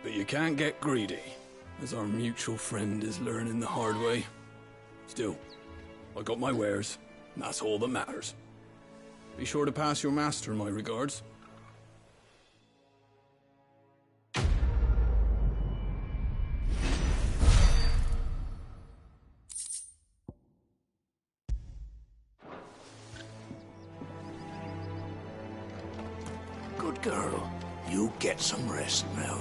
But you can't get greedy, as our mutual friend is learning the hard way. Still, I got my wares, and that's all that matters. Be sure to pass your master my regards. Good girl. You get some rest now.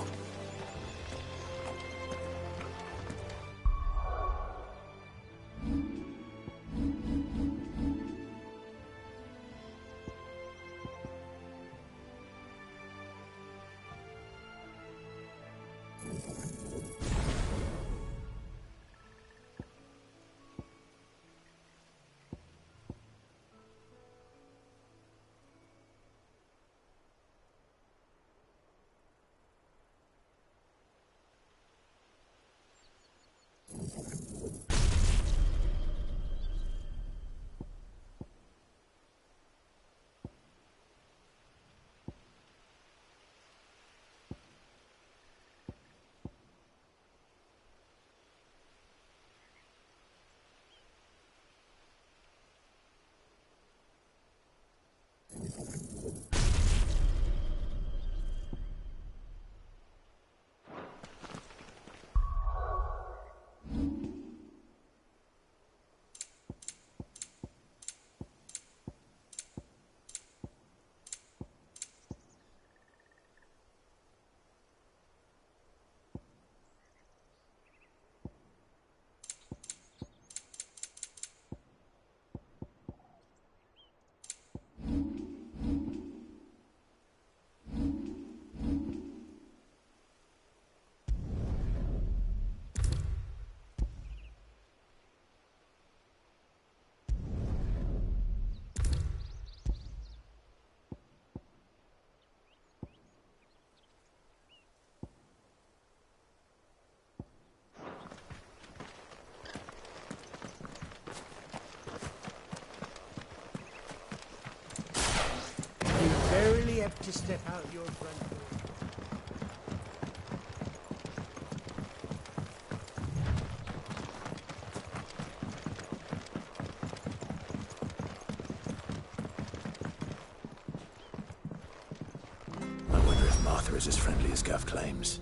Barely have to step out your front door. I wonder if Martha is as friendly as Gav claims.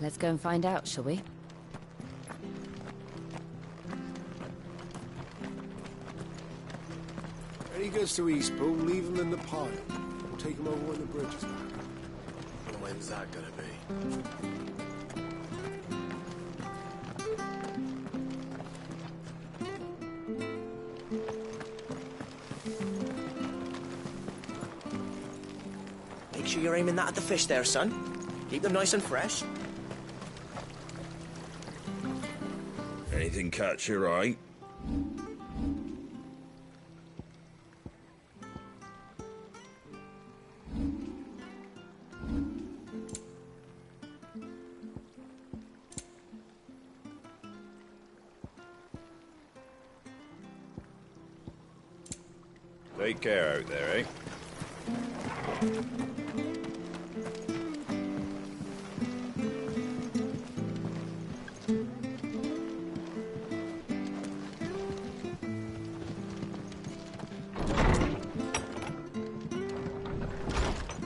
Let's go and find out, shall we? When he gets to Eastbourne, leave him in the pile. We'll take him over when the bridge is back. And when's that gonna be? Make sure you're aiming that at the fish there, son. Keep them nice and fresh. Anything catch your eye? Take care out there, eh?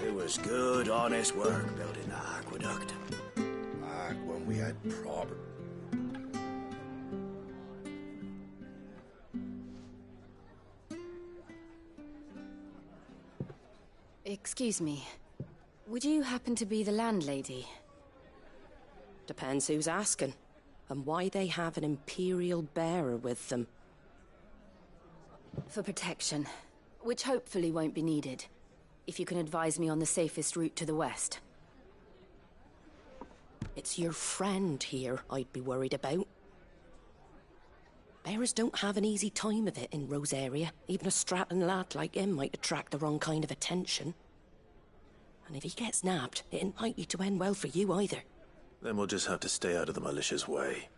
It was good, honest work building the aqueduct. Back when we had proper... Excuse me. Would you happen to be the landlady? Depends who's asking, and why they have an Imperial bearer with them. For protection, which hopefully won't be needed. If you can advise me on the safest route to the west. It's your friend here I'd be worried about. Bearers don't have an easy time of it in Rose area. Even a Stratton lad like him might attract the wrong kind of attention. And if he gets nabbed, it ain't likely to end well for you either. Then we'll just have to stay out of the malicious way.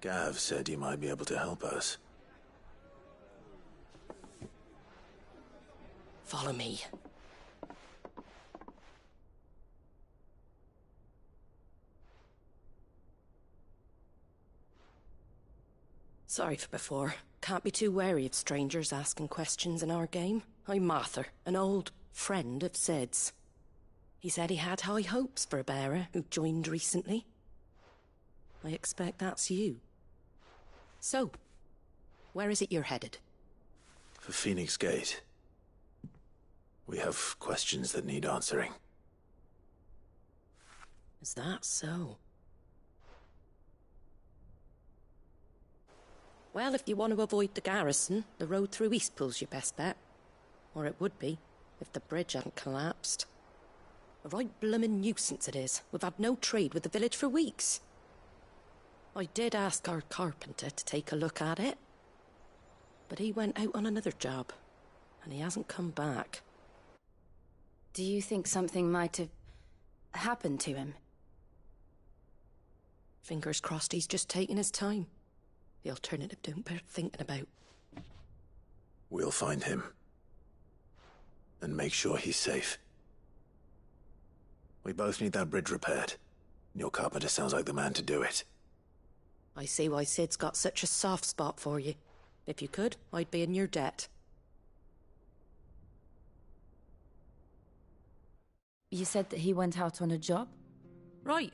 Gav said you might be able to help us. Follow me. Sorry for before. Can't be too wary of strangers asking questions in our game. I'm Martha, an old friend of Sid's. He said he had high hopes for a bearer who joined recently. I expect that's you. So, where is it you're headed? For Phoenix Gate. We have questions that need answering. Is that so? Well, if you want to avoid the garrison, the road through Eastpool's your best bet. Or it would be, if the bridge hadn't collapsed. A right bloomin' nuisance it is. We've had no trade with the village for weeks. I did ask our carpenter to take a look at it. But he went out on another job, and he hasn't come back. Do you think something might have happened to him? Fingers crossed he's just taking his time. The alternative don't bear thinking about. We'll find him. And make sure he's safe. We both need that bridge repaired. Your carpenter sounds like the man to do it. I see why Sid's got such a soft spot for you. If you could, I'd be in your debt. You said that he went out on a job? Right.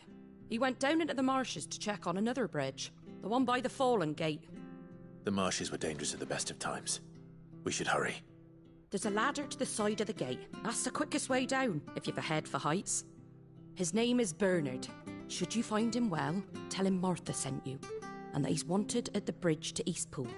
He went down into the marshes to check on another bridge. The one by the Fallen Gate. The marshes were dangerous at the best of times. We should hurry. There's a ladder to the side of the gate. That's the quickest way down, if you've a head for heights. His name is Bernard. Should you find him well, tell him Martha sent you, and that he's wanted at the bridge to Eastpool.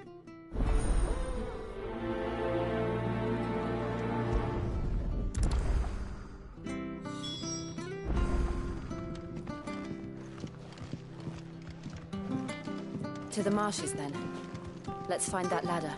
To the marshes, then. Let's find that ladder.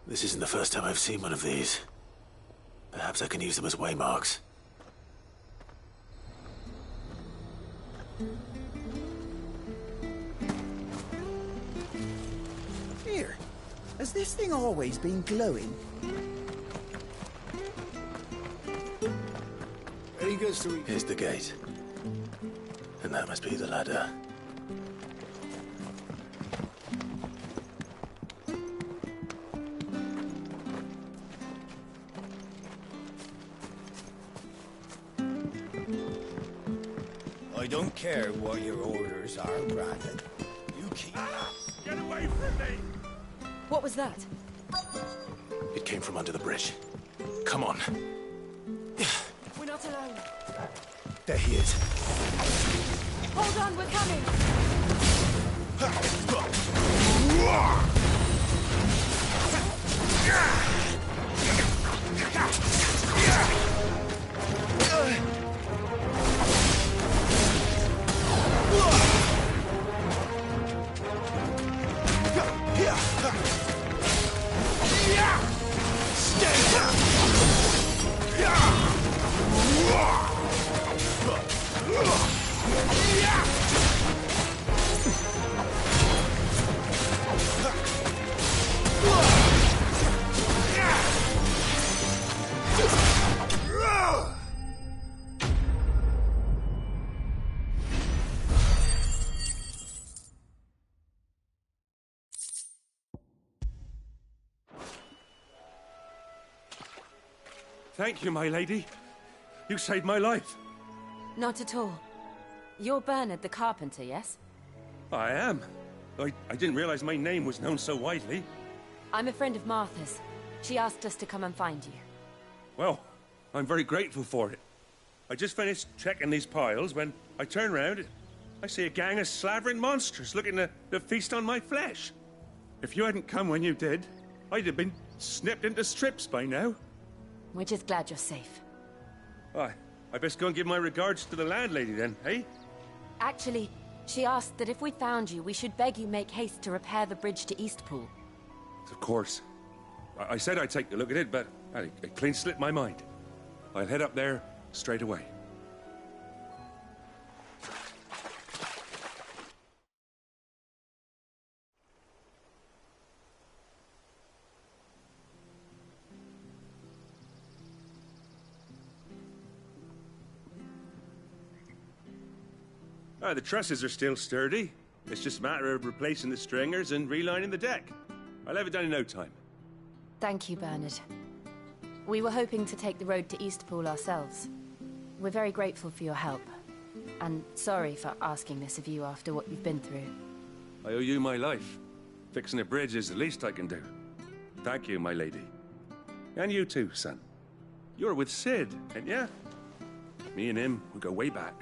This isn't the first time I've seen one of these. Perhaps I can use them as waymarks. Here, has this thing always been glowing? Very good, sweet. Here's the gate. And that must be the ladder. I don't care what your orders are, Brandon. You keep... Get away from me! What was that? It came from under the bridge. Come on. We're not alone. There he is. Hold on, we're coming! Thank you, my lady. You saved my life. Not at all. You're Bernard the carpenter, yes? I am. I didn't realize my name was known so widely. I'm a friend of Martha's. She asked us to come and find you. Well, I'm very grateful for it. I just finished checking these piles when I turn round. I see a gang of slavering monsters looking to feast on my flesh. If you hadn't come when you did, I'd have been snipped into strips by now. We're just glad you're safe. I best go and give my regards to the landlady then, eh? Actually, she asked that if we found you, we should beg you make haste to repair the bridge to Eastpool. Of course. I said I'd take a look at it, but it clean slipped my mind. I'll head up there straight away. The trusses are still sturdy. It's just a matter of replacing the stringers and relining the deck. I'll have it done in no time. Thank you, Bernard. We were hoping to take the road to Eastpool ourselves. We're very grateful for your help. And sorry for asking this of you after what you've been through. I owe you my life. Fixing a bridge is the least I can do. Thank you, my lady. And you too, son. You're with Sid, ain't ya? Me and him, we go way back.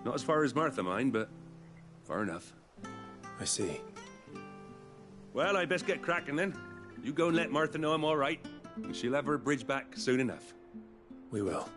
Not as far as Martha, mind, but far enough. I see. Well, I best get cracking then. You go and let Martha know I'm all right, and she'll have her bridge back soon enough. We will.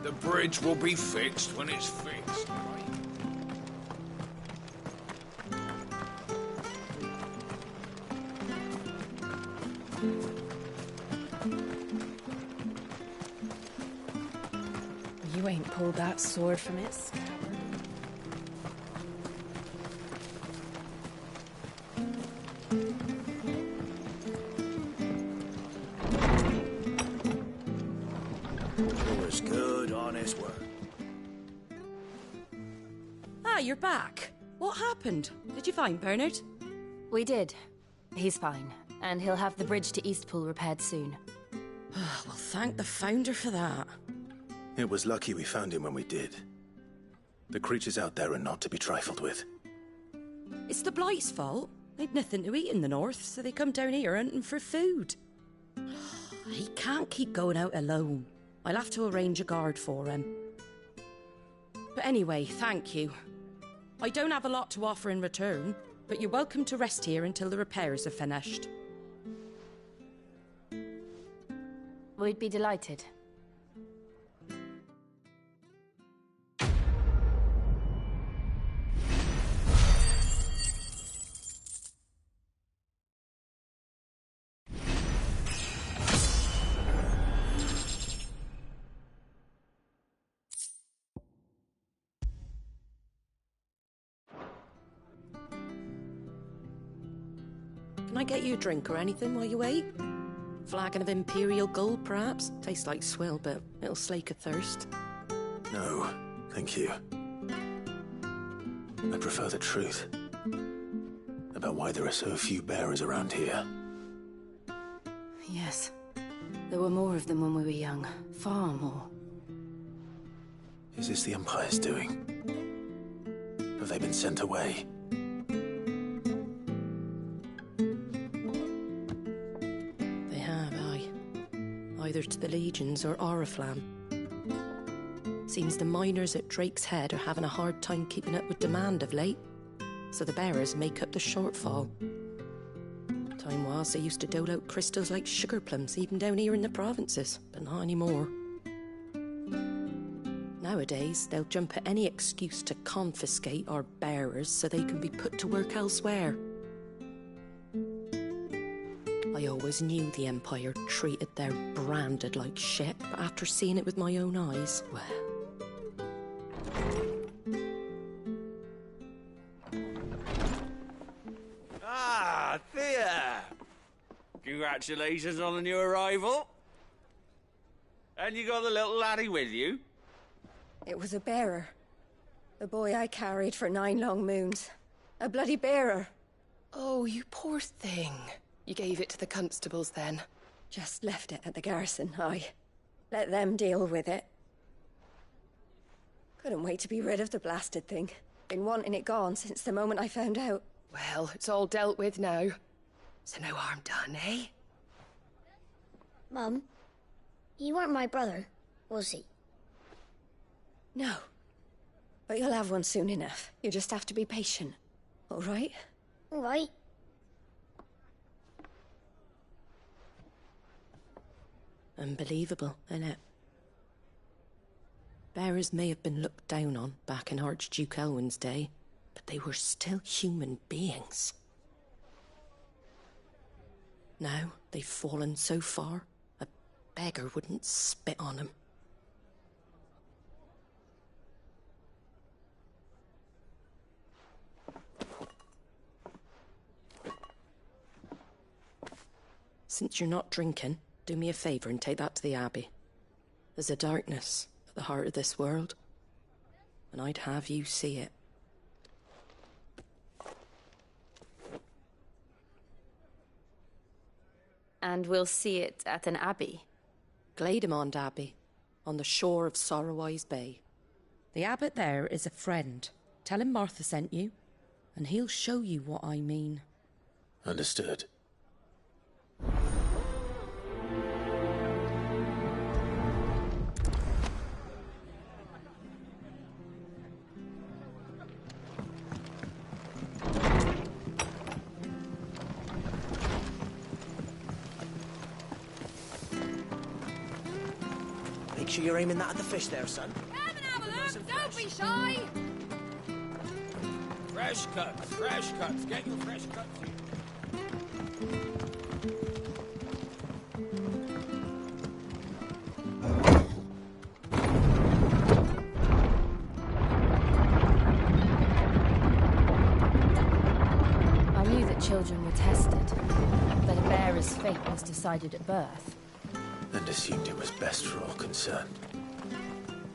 The bridge will be fixed when it's fixed, right? You ain't pulled that sword from its scabbard. It was good, honest work. Ah, you're back. What happened? Did you find Bernard? We did. He's fine, and he'll have the bridge to Eastpool repaired soon. Well, thank the Founder for that. It was lucky we found him when we did. The creatures out there are not to be trifled with. It's the Blight's fault. They'd nothing to eat in the north, so they come down here hunting for food. He can't keep going out alone. I'll have to arrange a guard for him. But anyway, thank you. I don't have a lot to offer in return, but you're welcome to rest here until the repairs are finished. We'd be delighted. Can I get you a drink or anything while you wait? Flagon of Imperial Gold, perhaps? Tastes like swill, but it'll slake a thirst. No, thank you. I prefer the truth about why there are so few bearers around here. Yes. There were more of them when we were young. Far more. Is this the Empire's doing? Have they been sent away? They have, aye. Either to the Legions or Oriflamme. Seems the miners at Drake's Head are having a hard time keeping up with demand of late, so the bearers make up the shortfall. Time was they used to dole out crystals like sugar plums, even down here in the provinces, but not anymore. Nowadays, they'll jump at any excuse to confiscate our bearers so they can be put to work elsewhere. I always knew the Empire treated their branded like shit, but after seeing it with my own eyes, well... Ah, Thea! Congratulations on the new arrival. And you got the little laddie with you? It was a bearer. The boy I carried for 9 long moons. A bloody bearer. Oh, you poor thing. You gave it to the constables then? Just left it at the garrison, aye. Let them deal with it. Couldn't wait to be rid of the blasted thing. Been wanting it gone since the moment I found out. Well, it's all dealt with now. So no harm done, eh? Mum, you weren't my brother, was he? No. But you'll have one soon enough. You just have to be patient. All right? All right. Unbelievable, innit? Bearers may have been looked down on back in Archduke Elwin's day, but they were still human beings. Now they've fallen so far, a beggar wouldn't spit on them. Since you're not drinking, do me a favour and take that to the Abbey. There's a darkness at the heart of this world, and I'd have you see it. And we'll see it at an abbey? Glademond Abbey, on the shore of Sorrowise Bay. The abbot there is a friend. Tell him Martha sent you, and he'll show you what I mean. Understood. Make sure you're aiming that at the fish there, son. Come and have a look, don't be shy! Fresh cuts. Get your fresh cuts here. I knew that children were tested, that a bearer's fate was decided at birth. And assumed it was best for all concerned.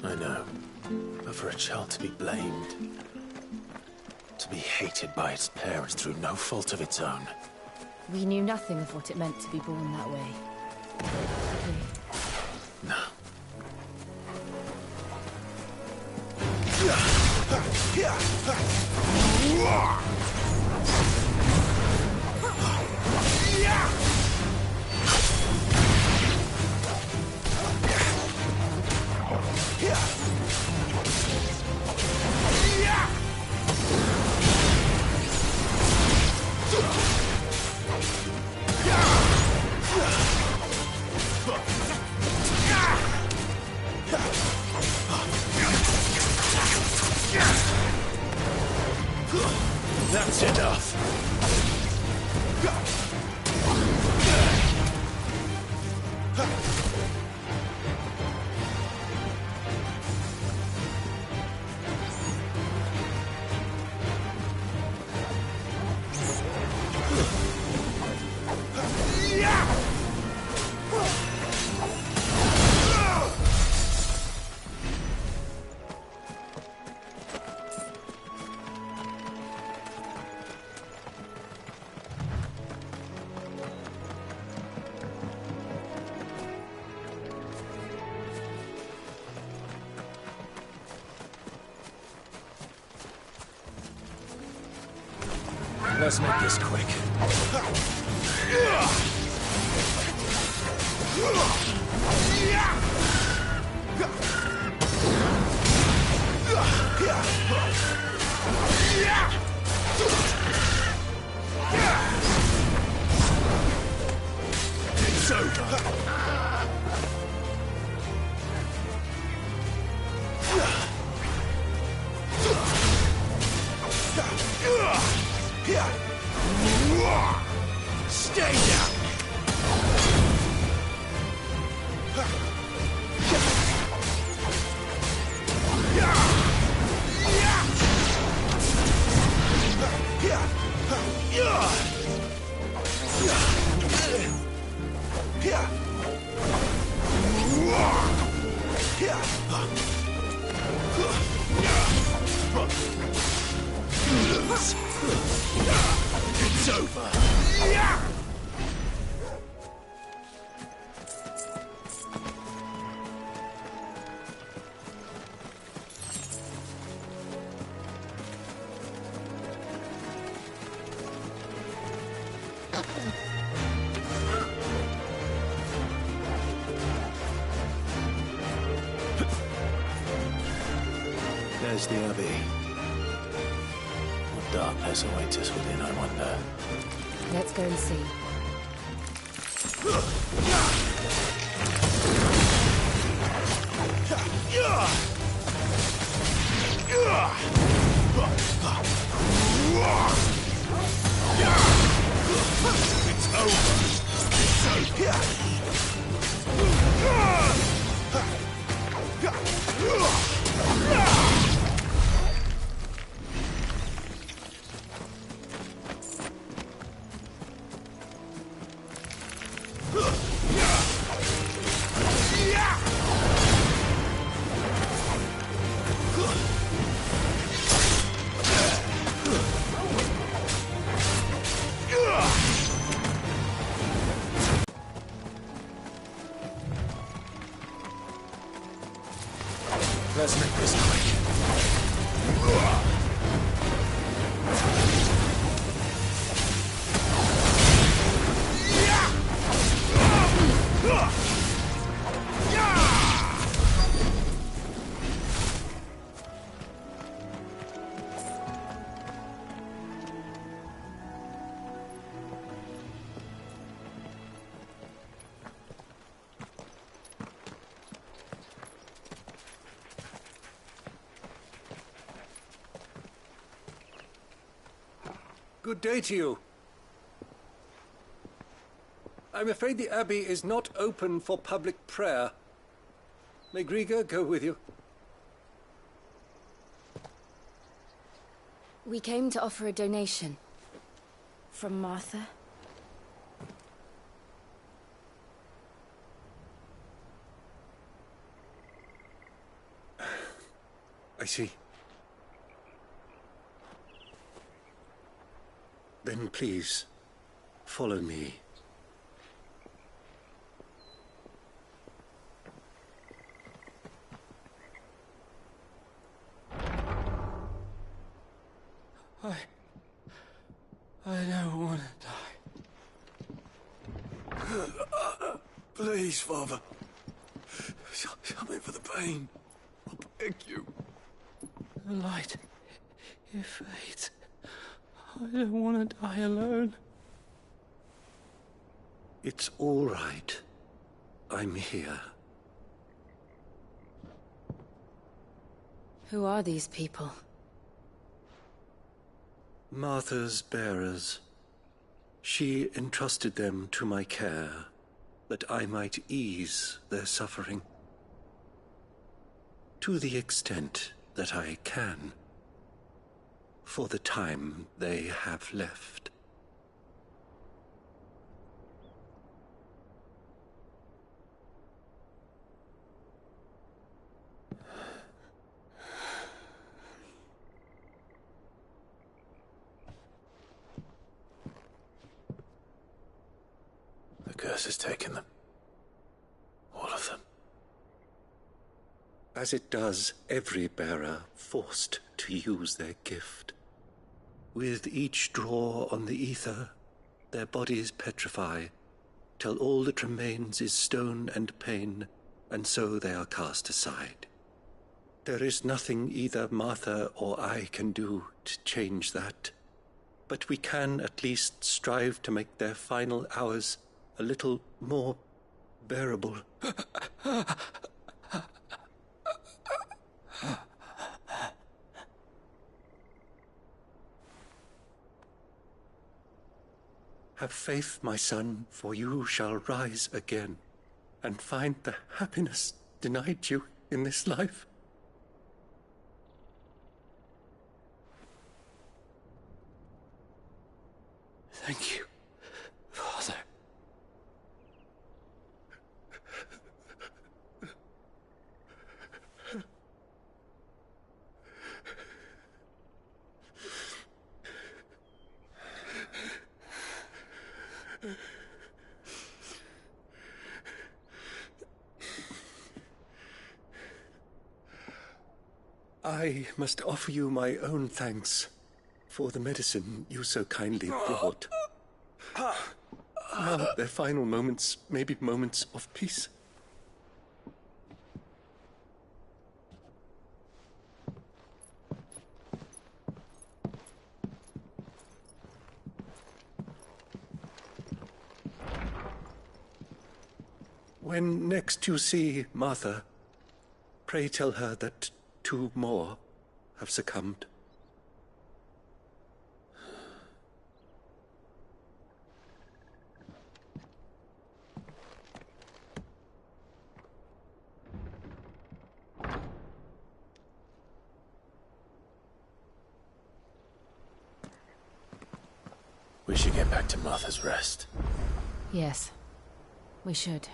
I know. But for a child to be blamed, to be hated by its parents through no fault of its own. We knew nothing of what it meant to be born that way. No. That's enough. Let's make this quick. It's over. Stay down. It's over. There's the Abbey. What darkness awaits us within, I wonder. Let's go and see. It's over. It's Let's make this quick. Good day to you. I'm afraid the Abbey is not open for public prayer. May Griga go with you? We came to offer a donation. From Martha. I see. Then please, follow me. I don't want to die. Please, Father. Shut me for the pain. I beg you. The light, it fades. I don't want to die alone. It's all right. I'm here. Who are these people? Martha's bearers. She entrusted them to my care, that I might ease their suffering. To the extent that I can. For the time they have left. The curse has taken them. All of them. As it does every bearer forced to use their gift. With each draw on the ether, their bodies petrify, till all that remains is stone and pain, and so they are cast aside. There is nothing either Martha or I can do to change that, but we can at least strive to make their final hours a little more bearable. Have faith, my son, for you shall rise again, and find the happiness denied you in this life. Thank you, Father. I must offer you my own thanks for the medicine you so kindly brought. Now their final moments may be moments of peace. When next you see Martha, pray tell her that 2 more have succumbed. We should get back to Martha's Rest. Yes, we should.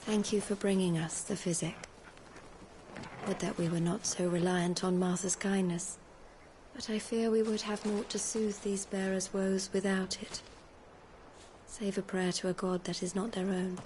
Thank you for bringing us the physic. Would that we were not so reliant on Martha's kindness. But I fear we would have naught to soothe these bearers' woes without it. Save a prayer to a god that is not their own.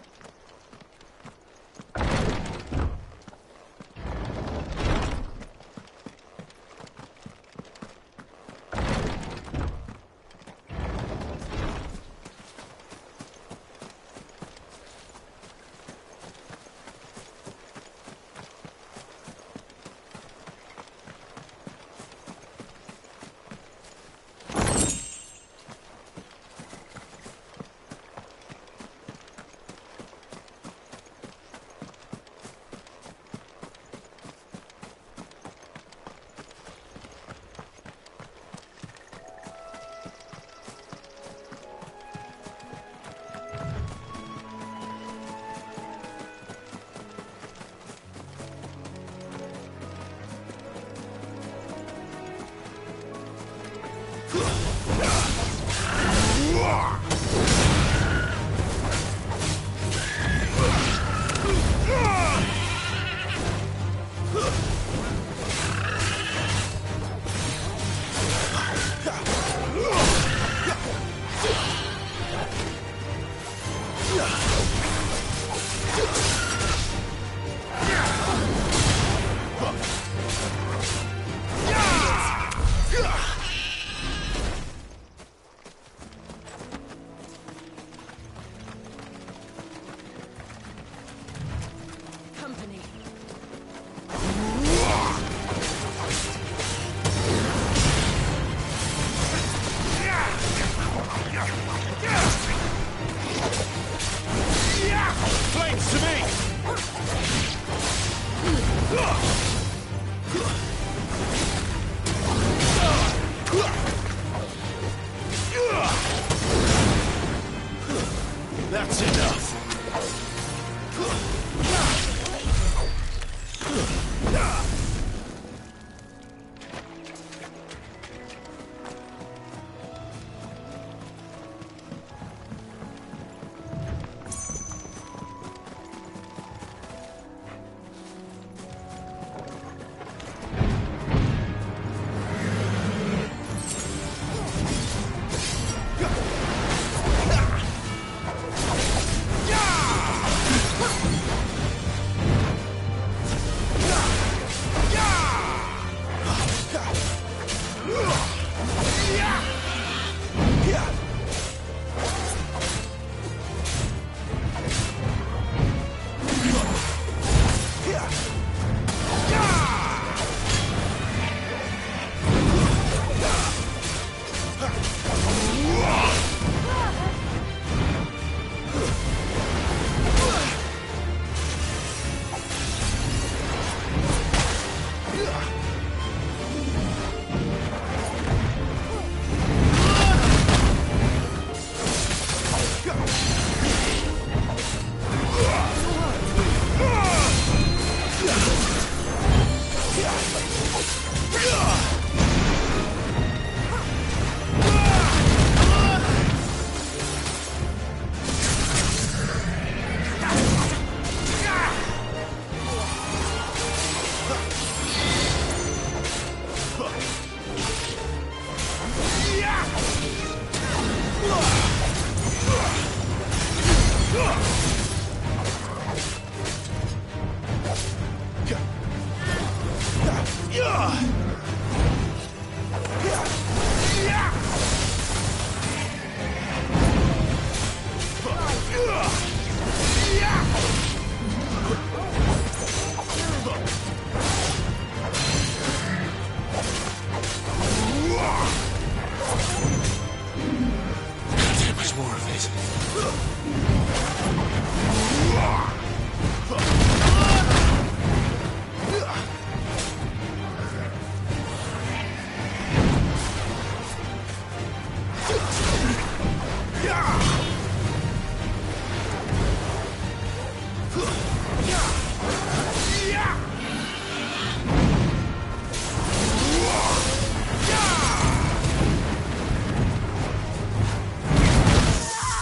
That's enough.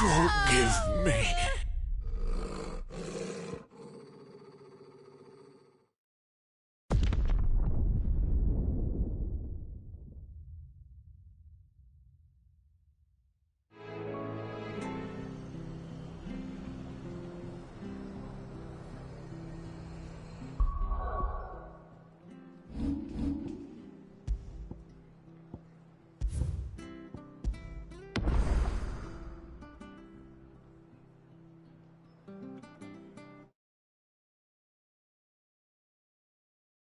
Forgive me.